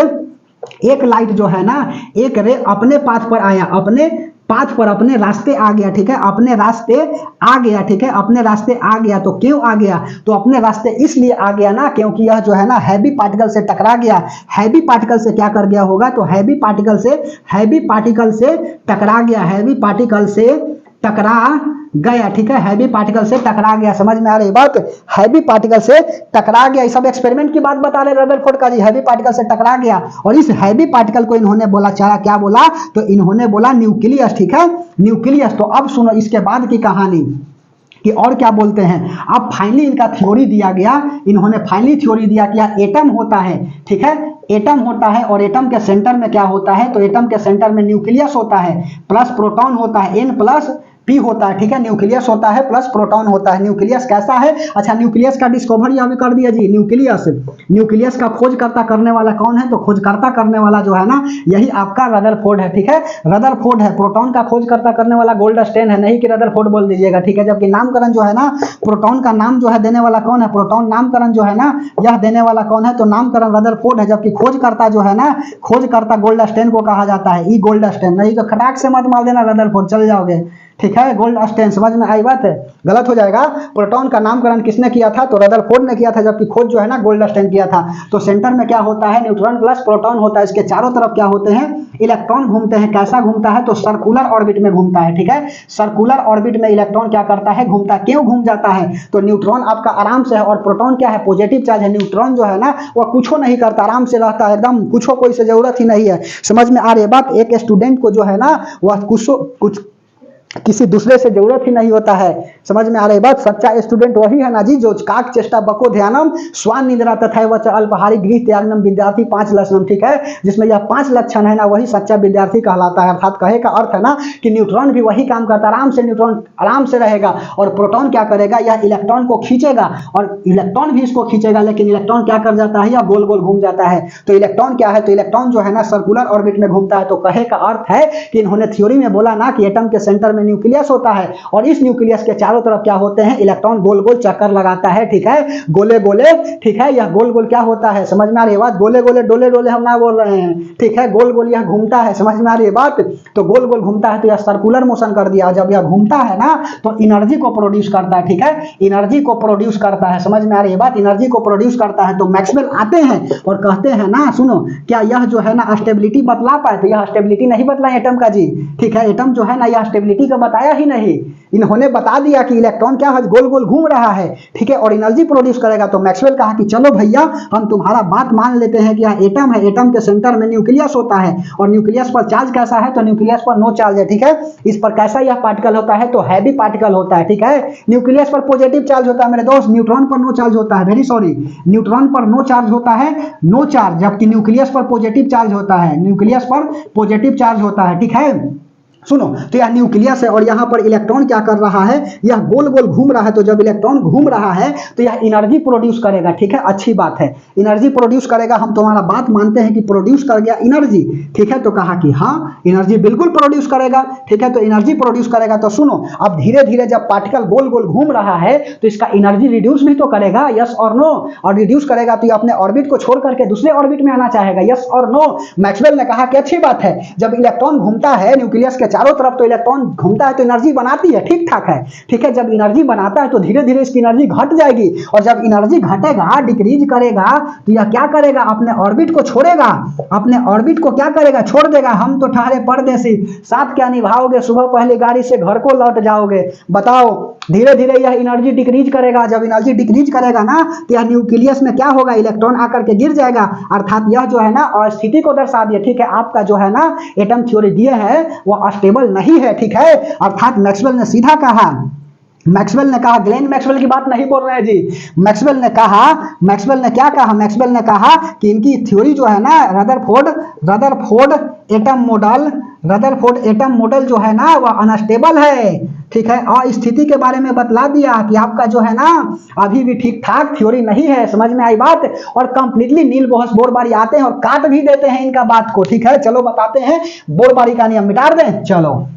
एक लाइट जो है ना, एक रे अपने पाथ पर आया, अपने पाथ पर, अपने रास्ते आ गया, ठीक है, अपने रास्ते आ गया, ठीक है, अपने रास्ते आ गया। तो क्यों आ गया, तो अपने रास्ते इसलिए आ गया ना क्योंकि यह जो है ना हैवी पार्टिकल से टकरा गया। हैवी पार्टिकल से क्या कर गया होगा, तो हैवी पार्टिकल से टकरा गया, हैवी पार्टिकल से टकरा गया, ठीक है, हैवी पार्टिकल से टकरा गया। समझ में आ रही बात, हैवी पार्टिकल से टकरा गया। ये सब एक्सपेरिमेंट की बात बता रहे रदरफोर्ड का जी, हैवी पार्टिकल से टकरा गया। और इस हैवी पार्टिकल को इन्होंने बोला, चारा क्या बोला, तो इन्होंने बोला न्यूक्लियस, ठीक है, न्यूक्लियस। तो अब सुनो इसके बाद की कहानी कि और क्या बोलते हैं। अब फाइनली इनका थ्योरी दिया गया, इन्होंने फाइनली थ्योरी दिया कि एटम होता है, ठीक है, एटम होता है, और एटम के सेंटर में क्या होता है, तो एटम के सेंटर में न्यूक्लियस होता है, प्लस प्रोटॉन होता है, N प्लस P होता है, ठीक है, न्यूक्लियस होता है प्लस प्रोटॉन होता है। न्यूक्लियस कैसा है, अच्छा न्यूक्लियस का डिस्कवर यहाँ पे कर दिया जी, न्यूक्लियस का खोजकर्ता करने वाला कौन है, तो खोजकर्ता करने वाला जो है ना यही आपका रदरफोर्ड है, ठीक है, रदरफोर्ड है। प्रोटॉन का खोजकर्ता करने वाला गोल्डस्टेन है, नहीं कि रदरफोर्ड बोल दीजिएगा, ठीक है। जबकि नामकरण जो है ना, प्रोटॉन का नाम जो है देने वाला कौन है, प्रोटॉन नामकरण जो है ना यह देने वाला कौन है, तो नामकरण रदरफोर्ड है। जबकि खोजकर्ता जो है ना, खोजकर्ता गोल्डस्टेन को कहा जाता है, ई गोल्डस्टेन, नहीं तो खटाक से मत मार देना रदरफोर्ड, चल जाओगे, ठीक है, गोल्डस्टेन। समझ में आई बात है, गलत हो जाएगा। प्रोटॉन का नामकरण किसने किया था, तो रदरफोर्ड ने किया था, जबकि खोज जो है ना गोल्डस्टेन किया था। तो सेंटर में क्या होता है, न्यूट्रॉन प्लस प्रोटॉन होता है, इसके चारों तरफ क्या होते हैं, इलेक्ट्रॉन घूमते हैं। कैसा घूमता है, तो सर्कुलर ऑर्बिट में घूमता है, ठीक है, सर्कुलर ऑर्बिट में इलेक्ट्रॉन क्या करता है, घूमता है। क्यों घूम जाता है, तो न्यूट्रॉन आपका आराम से है, और प्रोटॉन क्या है, पॉजिटिव चार्ज है। न्यूट्रॉन जो है ना वह कुछ नहीं करता, आराम से रहता है, एकदम कुछ कोई से जरूरत ही नहीं है। समझ में आ रही है बात। एक स्टूडेंट को जो है ना वह कुछ किसी दूसरे से जरूरत ही नहीं होता है। समझ में आ रही बात। सच्चा स्टूडेंट वही है ना जी जो काक चेष्टा बको ध्यानम स्वान निद्रा तथा वच अल्पहारी गृह त्यागनम विद्यार्थी 5 लक्षणम, ठीक है, जिसमें यह 5 लक्षण है ना वही सच्चा विद्यार्थी कहलाता है। अर्थात कहे का अर्थ है ना कि न्यूट्रॉन भी वही काम करता है, आराम से न्यूट्रॉन आराम से रहेगा, और प्रोटॉन क्या करेगा, यह इलेक्ट्रॉन को खींचेगा, और इलेक्ट्रॉन भी इसको खींचेगा, लेकिन इलेक्ट्रॉन क्या कर जाता है, या गोल गोल घूम जाता है। तो इलेक्ट्रॉन क्या है, तो इलेक्ट्रॉन जो है ना सर्कुलर ऑर्बिट में घूमता है। तो कहे का अर्थ है कि इन्होंने थ्योरी में बोला ना कि एटम के सेंटर में न्यूक्लियस होता है और इस न्यूक्लियस के चारों तरफ क्या होते हैं, इलेक्ट्रॉन गोल गोल चक्कर लगाता है, ठीक है, गोले गोले, ठीक है, यह गोल गोल क्या होता है, समझ में आ रही है बात, गोले गोले डोले डोले हम ना बोल रहे हैं, ठीक है, गोल गोल यह घूमता है, समझ में आ रही है बात, तो गोल गोल घूमता है तो यह सर्कुलर मोशन कर दिया, जब यह घूमता है ना तो एनर्जी को प्रोड्यूस करता है, ठीक है, एनर्जी को प्रोड्यूस करता है, समझ में आ रही है बात, एनर्जी को प्रोड्यूस करता है। तो मैक्सवेल आते हैं और कहते हैं ना, सुनो, क्या यह जो है ना स्टेबिलिटी बतला पाए, तो यह स्टेबिलिटी नहीं बतला एटम का जी, ठीक है, एटम जो है ना यह स्टेबिलिटी का बताया ही नहीं, इन्होंने बता दिया कि इलेक्ट्रॉन क्या है, गोल गोल घूम रहा है, ठीक है, और एनर्जी प्रोड्यूस करेगा। तो मैक्सवेल कहा कि चलो भैया हम तुम्हारा बात मान लेते हैं कि यह एटम है, एटम के सेंटर में न्यूक्लियस होता है और न्यूक्लियस पर चार्ज कैसा है, तो न्यूक्लियस पर नो चार्ज है, ठीक है, इस पर कैसा यह पार्टिकल होता है, तो हैवी पार्टिकल होता है, ठीक है, न्यूक्लियस पर पॉजिटिव चार्ज होता है मेरे दोस्त, न्यूट्रॉन पर नो चार्ज होता है, वेरी सॉरी, न्यूट्रॉन पर नो चार्ज होता है, नो चार्ज, जबकि न्यूक्लियस पर पॉजिटिव चार्ज होता है, न्यूक्लियस पर पॉजिटिव चार्ज होता है, ठीक है। सुनो, तो यह न्यूक्लियस है और यहाँ पर इलेक्ट्रॉन क्या कर रहा है, यह गोल गोल घूम रहा है, तो जब इलेक्ट्रॉन घूम रहा है तो यह एनर्जी प्रोड्यूस करेगा, ठीक है, अच्छी बात है, एनर्जी प्रोड्यूस करेगा, हम तुम्हारा बात मानते हैं कि प्रोड्यूस कर गया एनर्जी, ठीक है, तो कहा कि हाँ एनर्जी बिल्कुल प्रोड्यूस करेगा, ठीक है, तो एनर्जी प्रोड्यूस करेगा। तो सुनो, अब धीरे धीरे जब पार्टिकल गोल गोल घूम रहा है तो इसका एनर्जी रिड्यूस भी तो करेगा, यस और नो, और रिड्यूस करेगा तो ये अपने ऑर्बिट को छोड़ करके दूसरे ऑर्बिट में आना चाहेगा, यस और नो। मैक्सवेल ने कहा कि अच्छी बात है, जब इलेक्ट्रॉन घूमता है न्यूक्लियस के चारों तरफ तो इलेक्ट्रॉन घूमता है तो एनर्जी बनाती है, ठीक ठाक है, ठीक है, जब एनर्जी बनाता है तो धीरे धीरे इसकी एनर्जी घट जाएगी और जब एनर्जी घटेगा, डिक्रीज करेगा, तो यह क्या करेगा, अपने ऑर्बिट को छोड़ेगा, अपने ऑर्बिट को क्या करेगा, छोड़ देगा। हम तो ठहरे परदेसी, साथ क्या निभाओगे, सुबह पहली गाड़ी से घर को लौट जाओगे, बताओ। धीरे धीरे यह एनर्जी डिक्रीज करेगा, जब एनर्जी डिक्रीज करेगा ना तो यह न्यूक्लियस में क्या होगा, इलेक्ट्रॉन आकर के गिर जाएगा, अर्थात यह जो है ना अस्थिति को दर्शा दिया, ठीक है, आपका जो है ना एटम थ्योरी दिए है वो अस्टेबल नहीं है, ठीक है, अर्थात मैक्सवेल ने सीधा कहा, मैक्सवेल ने कहा, ग्लेन मैक्सवेल की बात नहीं बोल रहे हैं जी, मैक्सवेल ने कहा, मैक्सवेल ने क्या कहा, मैक्सवेल ने कहा कि इनकी थ्योरी जो है ना रदरफोर्ड एटम मॉडल जो है ना वह अनस्टेबल है, ठीक है, और स्थिति के बारे में बतला दिया कि आपका जो है ना अभी भी ठीक ठाक थ्योरी नहीं है, समझ में आई बात, और कंप्लीटली नील बोहस बोरबारी आते हैं और काट भी देते हैं इनका बात को, ठीक है, चलो बताते हैं बोरबारी का नियम मिटा दें, चलो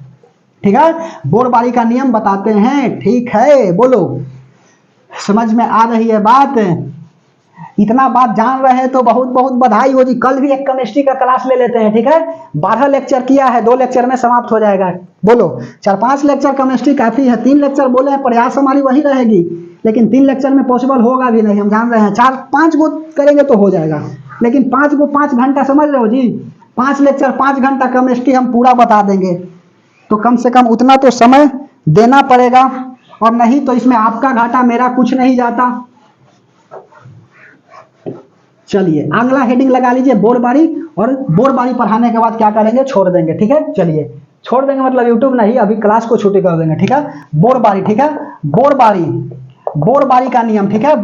ठीक है, बोरबारी का नियम बताते हैं, ठीक है, बोलो, समझ में आ रही है बात, इतना बात जान रहे हैं तो बहुत बहुत बधाई हो जी। कल भी एक केमिस्ट्री का क्लास ले लेते हैं, ठीक है, 12 लेक्चर किया है, 2 लेक्चर में समाप्त हो जाएगा, बोलो 4-5 लेक्चर केमिस्ट्री काफी है, 3 लेक्चर बोले हैं, प्रयास हमारी वही रहेगी, लेकिन 3 लेक्चर में पॉसिबल होगा भी नहीं, हम जान रहे हैं, 4-5 गो करेंगे तो हो जाएगा, लेकिन 5 गो 5 घंटा, समझ रहे हो जी, 5 लेक्चर 5 घंटा केमिस्ट्री हम पूरा बता देंगे, तो कम से कम उतना तो समय देना पड़ेगा, और नहीं तो इसमें आपका घाटा मेरा कुछ नहीं जाता। चलिए अगला हेडिंग लगा लीजिए बोरबारी, और बोरबारी पढ़ाने के बाद क्या करेंगे, छोड़ देंगे, ठीक है, चलिए छोड़ देंगे मतलब यूट्यूब नहीं, अभी क्लास को छुट्टी कर देंगे, ठीक है, बोरबारी, ठीक है, बोरबारी का नियम, ठीक है,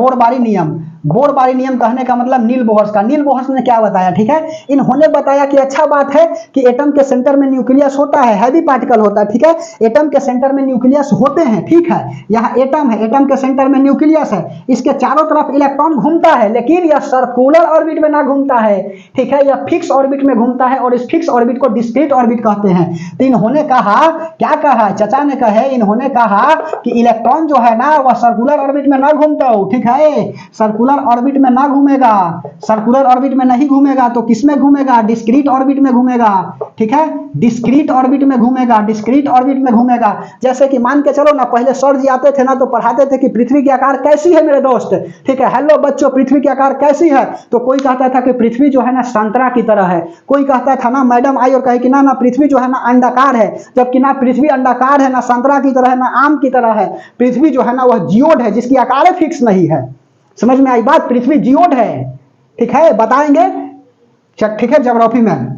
बोरबारी नियम कहने का मतलब नील बोहर्स ने क्या बताया, ठीक है, इन्होंने बताया कि अच्छा बात है कि एटम के सेंटर में न्यूक्लियस होता है, हैवी पार्टिकल होता है, ठीक है, एटम के सेंटर में न्यूक्लियस होते हैं, ठीक है, यह एटम है, एटम के सेंटर में न्यूक्लियस है, इसके चारों तरफ इलेक्ट्रॉन घूमता है, लेकिन यह सर्कुलर ऑर्बिट में ना घूमता है, ठीक है, यह फिक्स ऑर्बिट में घूमता है और इस फिक्स ऑर्बिट को डिस्क्रीट ऑर्बिट कहते हैं। तो इन्होंने कहा, क्या कहा, चचा ने कहे, इन्होंने कहा कि इलेक्ट्रॉन जो है ना वह सर्कुलर ऑर्बिट में ना घूमता हो, ठीक है, सर्कुलर ऑर्बिट में ना घूमेगा, सर्कुलर ऑर्बिट में नहीं घूमेगा, तो किस में घूमेगा, डिस्क्रीट ऑर्बिट में घूमेगा, ठीक है, डिस्क्रीट ऑर्बिट में घूमेगा, डिस्क्रीट ऑर्बिट में घूमेगा। जैसे कि मान के चलो ना, पहले सर जी आते थे ना तो पढ़ाते थे कि पृथ्वी की आकार कैसी है मेरे दोस्त, ठीक है, हेलो बच्चों पृथ्वी की आकार कैसी है, तो कोई कहता था कि पृथ्वी जो है ना संतरा की तरह है, कोई कहता था ना, मैडम आई और कहे कि ना पृथ्वी जो है ना अंडाकार है, जबकि ना पृथ्वी अंडाकार है, ना संतरा की तरह है, ना आम की तरह है, पृथ्वी जो है ना वह जियोड है जिसकी आकार फिक्स नहीं है, समझ में आई बात, पृथ्वी जियोड है, ठीक है, बताएंगे, ठीक है, ज्योग्राफी में।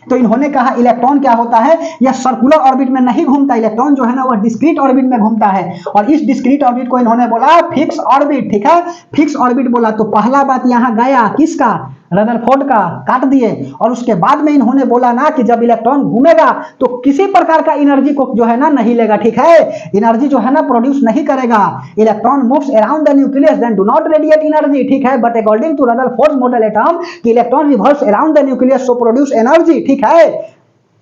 तो इन्होंने कहा इलेक्ट्रॉन क्या होता है, यह सर्कुलर ऑर्बिट में नहीं घूमता, इलेक्ट्रॉन जो है ना वह डिस्क्रीट ऑर्बिट में घूमता है, और इस डिस्क्रीट ऑर्बिट को इन्होंने बोला फिक्स ऑर्बिट, ठीक है, फिक्स ऑर्बिट बोला। तो पहला बात यहां गया किसका, रदरफोर्ड का, काट दिए, और उसके बाद में इन्होंने बोला ना कि जब इलेक्ट्रॉन घूमेगा तो किसी प्रकार का एनर्जी को जो है ना नहीं लेगा, ठीक है, एनर्जी जो है ना प्रोड्यूस नहीं करेगा, electron moves around the nucleus then do not radiate energy, ठीक है, but according to Rutherford model atom कि electron revolves around the nucleus so produce energy, ठीक है,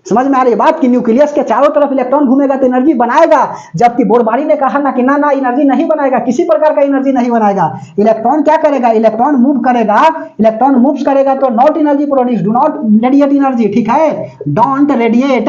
समझ में आ रही है बात कि न्यूक्लियस के चारों तरफ इलेक्ट्रॉन घूमेगा तो एनर्जी बनाएगा, जबकि बोरबारी ने कहा ना कि ना एनर्जी नहीं बनाएगा, किसी प्रकार का एनर्जी नहीं बनाएगा। इलेक्ट्रॉन क्या करेगा, इलेक्ट्रॉन मूव करेगा, इलेक्ट्रॉन मूव्स करेगा तो not energy produce, do not radiate energy, ठीक है, don't radiate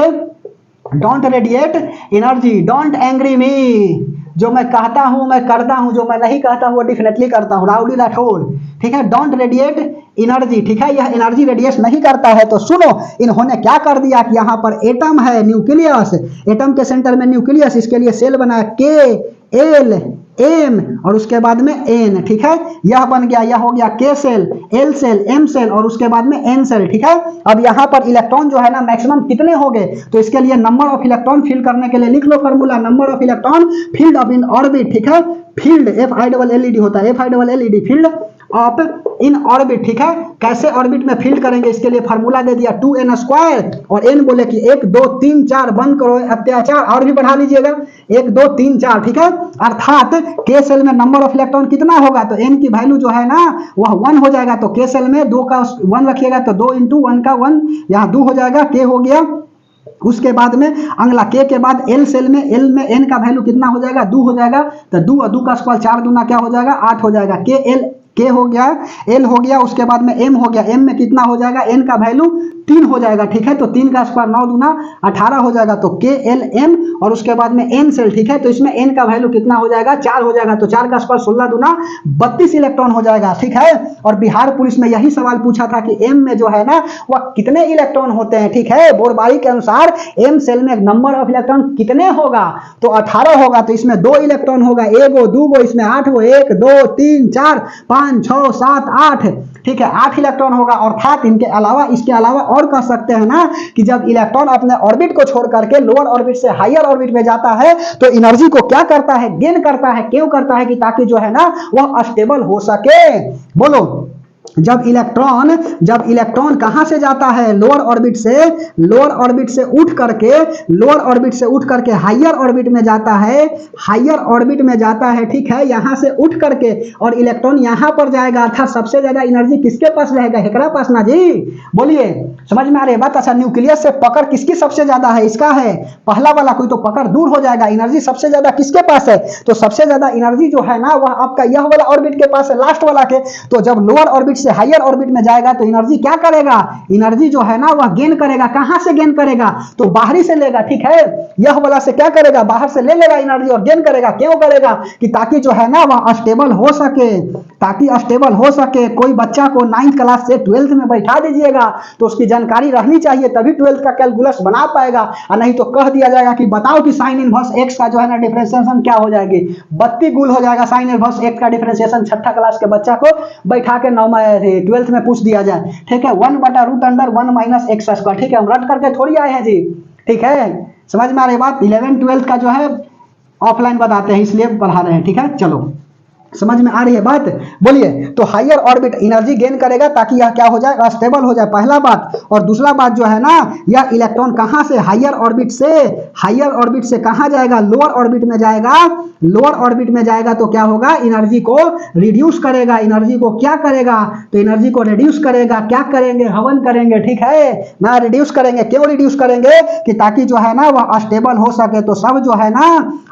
energy, don't angry मी, जो मैं कहता हूं मैं करता हूं, जो मैं नहीं कहता हूं वो डेफिनेटली करता हूं, राउडी राठौड़, ठीक है, डोंट रेडिएट एनर्जी, ठीक है, यह एनर्जी रेडिएट नहीं करता है। तो सुनो इन्होंने क्या कर दिया कि यहाँ पर एटम है, न्यूक्लियस, एटम के सेंटर में न्यूक्लियस, इसके लिए सेल बनाया के एल एम और उसके बाद में एन, ठीक है, यह बन गया, यह हो गया K cell, L cell, M cell और उसके बाद में एन सेल, ठीक है। अब यहाँ पर इलेक्ट्रॉन जो है ना मैक्सिमम कितने हो गए, तो इसके लिए नंबर ऑफ इलेक्ट्रॉन फिल करने के लिए लिख लो formula, number of electron filled of in orbit, ठीक है, फील्ड FILLED होता है, FILLED filled of in orbit, ठीक है। कैसे ऑर्बिट में फील्ड करेंगे, इसके लिए फार्मूला दे दिया 2n² और n बोले कि 1 2 3 4, बंद करो अत्याचार, और भी बढ़ा लीजिएगा 1 2 3 4, ठीक है। अर्थात के सेल में नंबर ऑफ इलेक्ट्रॉन कितना होगा, तो n की वैल्यू जो है ना वह 1 हो जाएगा, तो के सेल में 2 का 1 रखिएगा तो 2 × 1 का 1, यहाँ 2 हो जाएगा, के हो गया। उसके बाद में अगला के बाद एल सेल में, एल में एन का वैल्यू कितना हो जाएगा, 2 हो जाएगा, तो 2 और 2 का स्क्वायर 4 दूना क्या हो जाएगा 8 हो जाएगा, के हो गया, एल हो गया, उसके बाद में एम हो गया, एम में कितना हो जाएगा, एन का वैल्यू 3 हो जाएगा, ठीक है, तो 3 का स्क्वायर 9 दूना 18 हो जाएगा, तो के एल एम और उसके बाद में एन सेल, ठीक है, तो इसमें एन का वैल्यू कितना हो जाएगा 4 हो जाएगा, तो 4 का स्क्वायर 16 दूना 32 इलेक्ट्रॉन हो जाएगा, ठीक है। और बिहार पुलिस में यही सवाल पूछा था कि एम में जो है ना वह कितने इलेक्ट्रॉन होते हैं, ठीक है, बोरबारी के अनुसार एम सेल में नंबर ऑफ इलेक्ट्रॉन कितने होगा, तो 18 होगा, तो इसमें 2 इलेक्ट्रॉन होगा, 1 2 इसमें 8 1 2 3 4 5 6 7 8, ठीक है, 8 इलेक्ट्रॉन होगा। अर्थात इनके अलावा, इसके अलावा और कह सकते हैं ना कि जब इलेक्ट्रॉन अपने ऑर्बिट को छोड़ करके लोअर ऑर्बिट से हायर ऑर्बिट में जाता है तो एनर्जी को क्या करता है, गेन करता है। क्यों करता है कि ताकि जो है ना वह स्टेबल हो सके। बोलो, जब इलेक्ट्रॉन कहां से जाता है, लोअर ऑर्बिट से उठ करके हायर ऑर्बिट में जाता है, ठीक है, यहां से उठ करके और इलेक्ट्रॉन यहां पर जाएगा, अर्थात सबसे ज्यादा एनर्जी किसके पास रहेगा, हेकरा पास ना जी, बोलिए समझ में आ रही है बात। अच्छा, न्यूक्लियस से पकड़ किसकी सबसे ज्यादा है, इसका है, पहला वाला कोई तो पकड़ दूर हो जाएगा, एनर्जी सबसे ज्यादा किसके पास है, तो सबसे ज्यादा एनर्जी जो है ना वह आपका यह वाला ऑर्बिट के पास है, लास्ट वाला के। तो जब लोअर ऑर्बिट से हायर ऑर्बिट में जाएगा तो एनर्जी क्या करेगा, एनर्जी जो है ना वह गेन करेगा। कहां से गेन करेगा, तो बाहरी से लेगा, ठीक है, यह वाला से क्या करेगा, बाहर से ले लेगा एनर्जी और गेन करेगा। क्यों करेगा कि ताकि जो है ना वह स्टेबल हो सके, कोई बच्चा को 9th क्लास से 12th में बैठा दीजिएगा तो उसकी जानकारी रहनी चाहिए, तभी 12th का कैलकुलस बना पाएगा, और नहीं तो कह दिया जाएगा कि बताओ कि साइन इनवर्स एक्स का जो है ना डिफरेंशिएशन क्या हो जाएगी, 32 गुल हो जाएगा साइन इनवर्स एक्स का डिफरेंशिएशन, 6th क्लास के बच्चा को बैठा के 12th में पूछ दिया जाए, ठीक है, 1/√1 - x², ठीक है, हम रट करके थोड़ी आए हैं जी, ठीक है, समझ में आ रही बात। 11th 12th का जो है ऑफलाइन बताते हैं इसलिए पढ़ा रहे हैं, ठीक है, चलो समझ में आ रही है बात। बोलिए, तो हायर ऑर्बिट एनर्जी गेन करेगा ताकि यह क्या हो जाए, स्टेबल हो जाए, पहला बात। और दूसरा बात जो है ना, यह इलेक्ट्रॉन कहां से, हायर ऑर्बिट से कहां जाएगा, लोअर ऑर्बिट में जाएगा, तो क्या होगा, एनर्जी को रिड्यूस करेगा। एनर्जी को क्या करेगा, तो एनर्जी को रिड्यूस करेगा। क्या करेंगे, हवन करेंगे, ठीक है ना, रिड्यूस करेंगे। क्यों रिड्यूस करेंगे कि ताकि जो है ना वह स्टेबल हो सके। तो सब जो है ना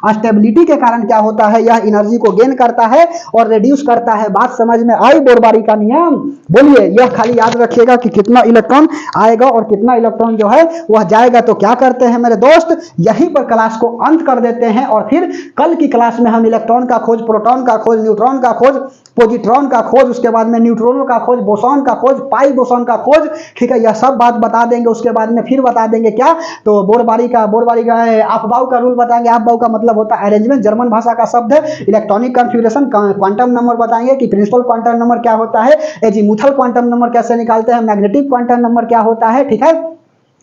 स्टेबिलिटी के कारण क्या होता है, यह एनर्जी को गेन करता है और रिड्यूस करता है। बात समझ में आई बोरबारी का नियम। बोलिए, यह खाली याद रखिएगा कि कितना इलेक्ट्रॉन आएगा और कितना इलेक्ट्रॉन जो है वह जाएगा। तो क्या करते हैं मेरे दोस्त, यहीं पर क्लास को अंत कर देते हैं और फिर कल की क्लास में हम इलेक्ट्रॉन का खोज, प्रोटॉन का खोज, न्यूट्रॉन का खोज, पॉजिट्रॉन का खोज, उसके बाद में न्यूट्रॉनों का खोज, बोसॉन का खोज, पाई बोसॉन का खोज, ठीक है, यह सब बात बता देंगे। उसके बाद में फिर बता देंगे क्या, तो बोरबारी का अफबाउ का रूल बताएंगे। अफबाउ का मतलब होता है अरेंजमेंट, जर्मन भाषा का शब्द है। इलेक्ट्रॉनिक कन्फिगरेशन, क्वांटम नंबर बताएंगे कि प्रिंसिपल क्वांटम नंबर क्या होता है, एजीमुथल क्वांटम नंबर कैसे निकालते हैं, मैग्नेटिक क्वांटम नंबर क्या होता है, ठीक है।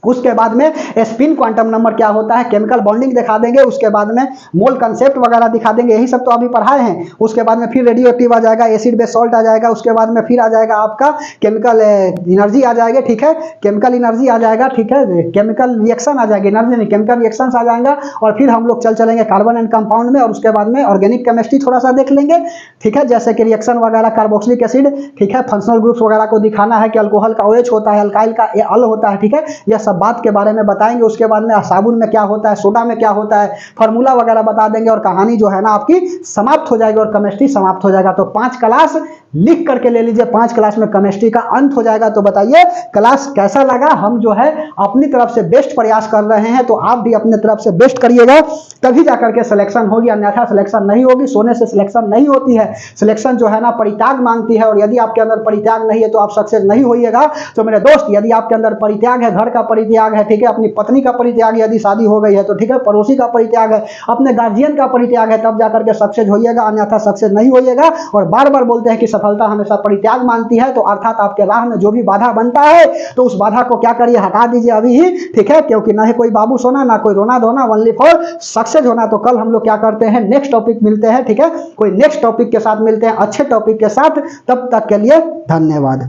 उसके बाद में स्पिन क्वांटम नंबर क्या होता है, केमिकल बॉन्डिंग दिखा देंगे। उसके बाद में मोल कंसेप्ट वगैरह दिखा देंगे। यही सब तो अभी पढ़ाए हैं। उसके बाद में फिर रेडियो एक्टिव आ जाएगा, एसिड बेस सॉल्ट आ जाएगा। उसके बाद में फिर आ जाएगा आपका केमिकल एनर्जी आ जाएगा, ठीक है, केमिकल एनर्जी आ जाएगा, ठीक है, केमिकल रिएक्शन आ जाएगी, एनर्जी नहीं, केमिकल रिएक्शन आ जाएगा। और फिर हम लोग चलेंगे कार्बन एंड कंपाउंड में। और उसके बाद में ऑर्गेनिक केमिस्ट्री थोड़ा सा देख लेंगे, ठीक है, जैसे कि रिएक्शन वगैरह, कार्बोक्सिलिक एसिड, ठीक है, फंक्शनल ग्रुप्स वगैरह को दिखाना है कि अल्कोहल का OH होता है, अल्काइल का अल होता है, ठीक है, यह सब बात के बारे में बताएंगे। उसके बाद में साबुन में क्या होता है, सोडा में क्या होता है, फार्मूला वगैरह बता देंगे और कहानी जो है ना आपकी समाप्त हो जाएगी और केमिस्ट्री समाप्त हो जाएगा। तो 5 क्लास लिख करके ले लीजिए, 5 क्लास में केमिस्ट्री का अंत हो जाएगा। तो बताइए क्लास कैसा लगा। हम जो है अपनी तरफ से बेस्ट प्रयास कर रहे हैं, तो आप भी अपने तरफ से बेस्ट करिएगा, तभी जाकर के सिलेक्शन होगी, अन्यथा सिलेक्शन नहीं होगी। सोने से सिलेक्शन नहीं होती है, सिलेक्शन जो है ना परित्याग मांगती है, और यदि आपके अंदर परित्याग नहीं है तो आप सक्सेस नहीं होइएगा। तो मेरे दोस्त, यदि आपके अंदर परित्याग है, घर का परित्याग है, ठीक है, अपनी पत्नी का परित्याग, यदि शादी हो गई है तो ठीक है, पड़ोसी का परित्याग है, अपने गार्जियन का परित्याग है, तब जाकर के सक्सेस होइएगा, अन्यथा सक्सेस नहीं होइएगा। और बार बार बोलते हैं कि सफलता हमेशा परित्याग मांगती है, तो अर्थात आपके राह में जो भी बाधा बनता है तो उस बाधा को क्या करिए, हटा दीजिए अभी ही, ठीक है, क्योंकि ना ही कोई बाबू सोना, ना कोई रोना धोना, ओनली फॉर सक्सेस होना। तो कल हम लोग क्या करते हैं, नेक्स्ट टॉपिक मिलते हैं, ठीक है, कोई नेक्स्ट टॉपिक के साथ मिलते हैं, अच्छे टॉपिक के साथ। तब तक के लिए धन्यवाद।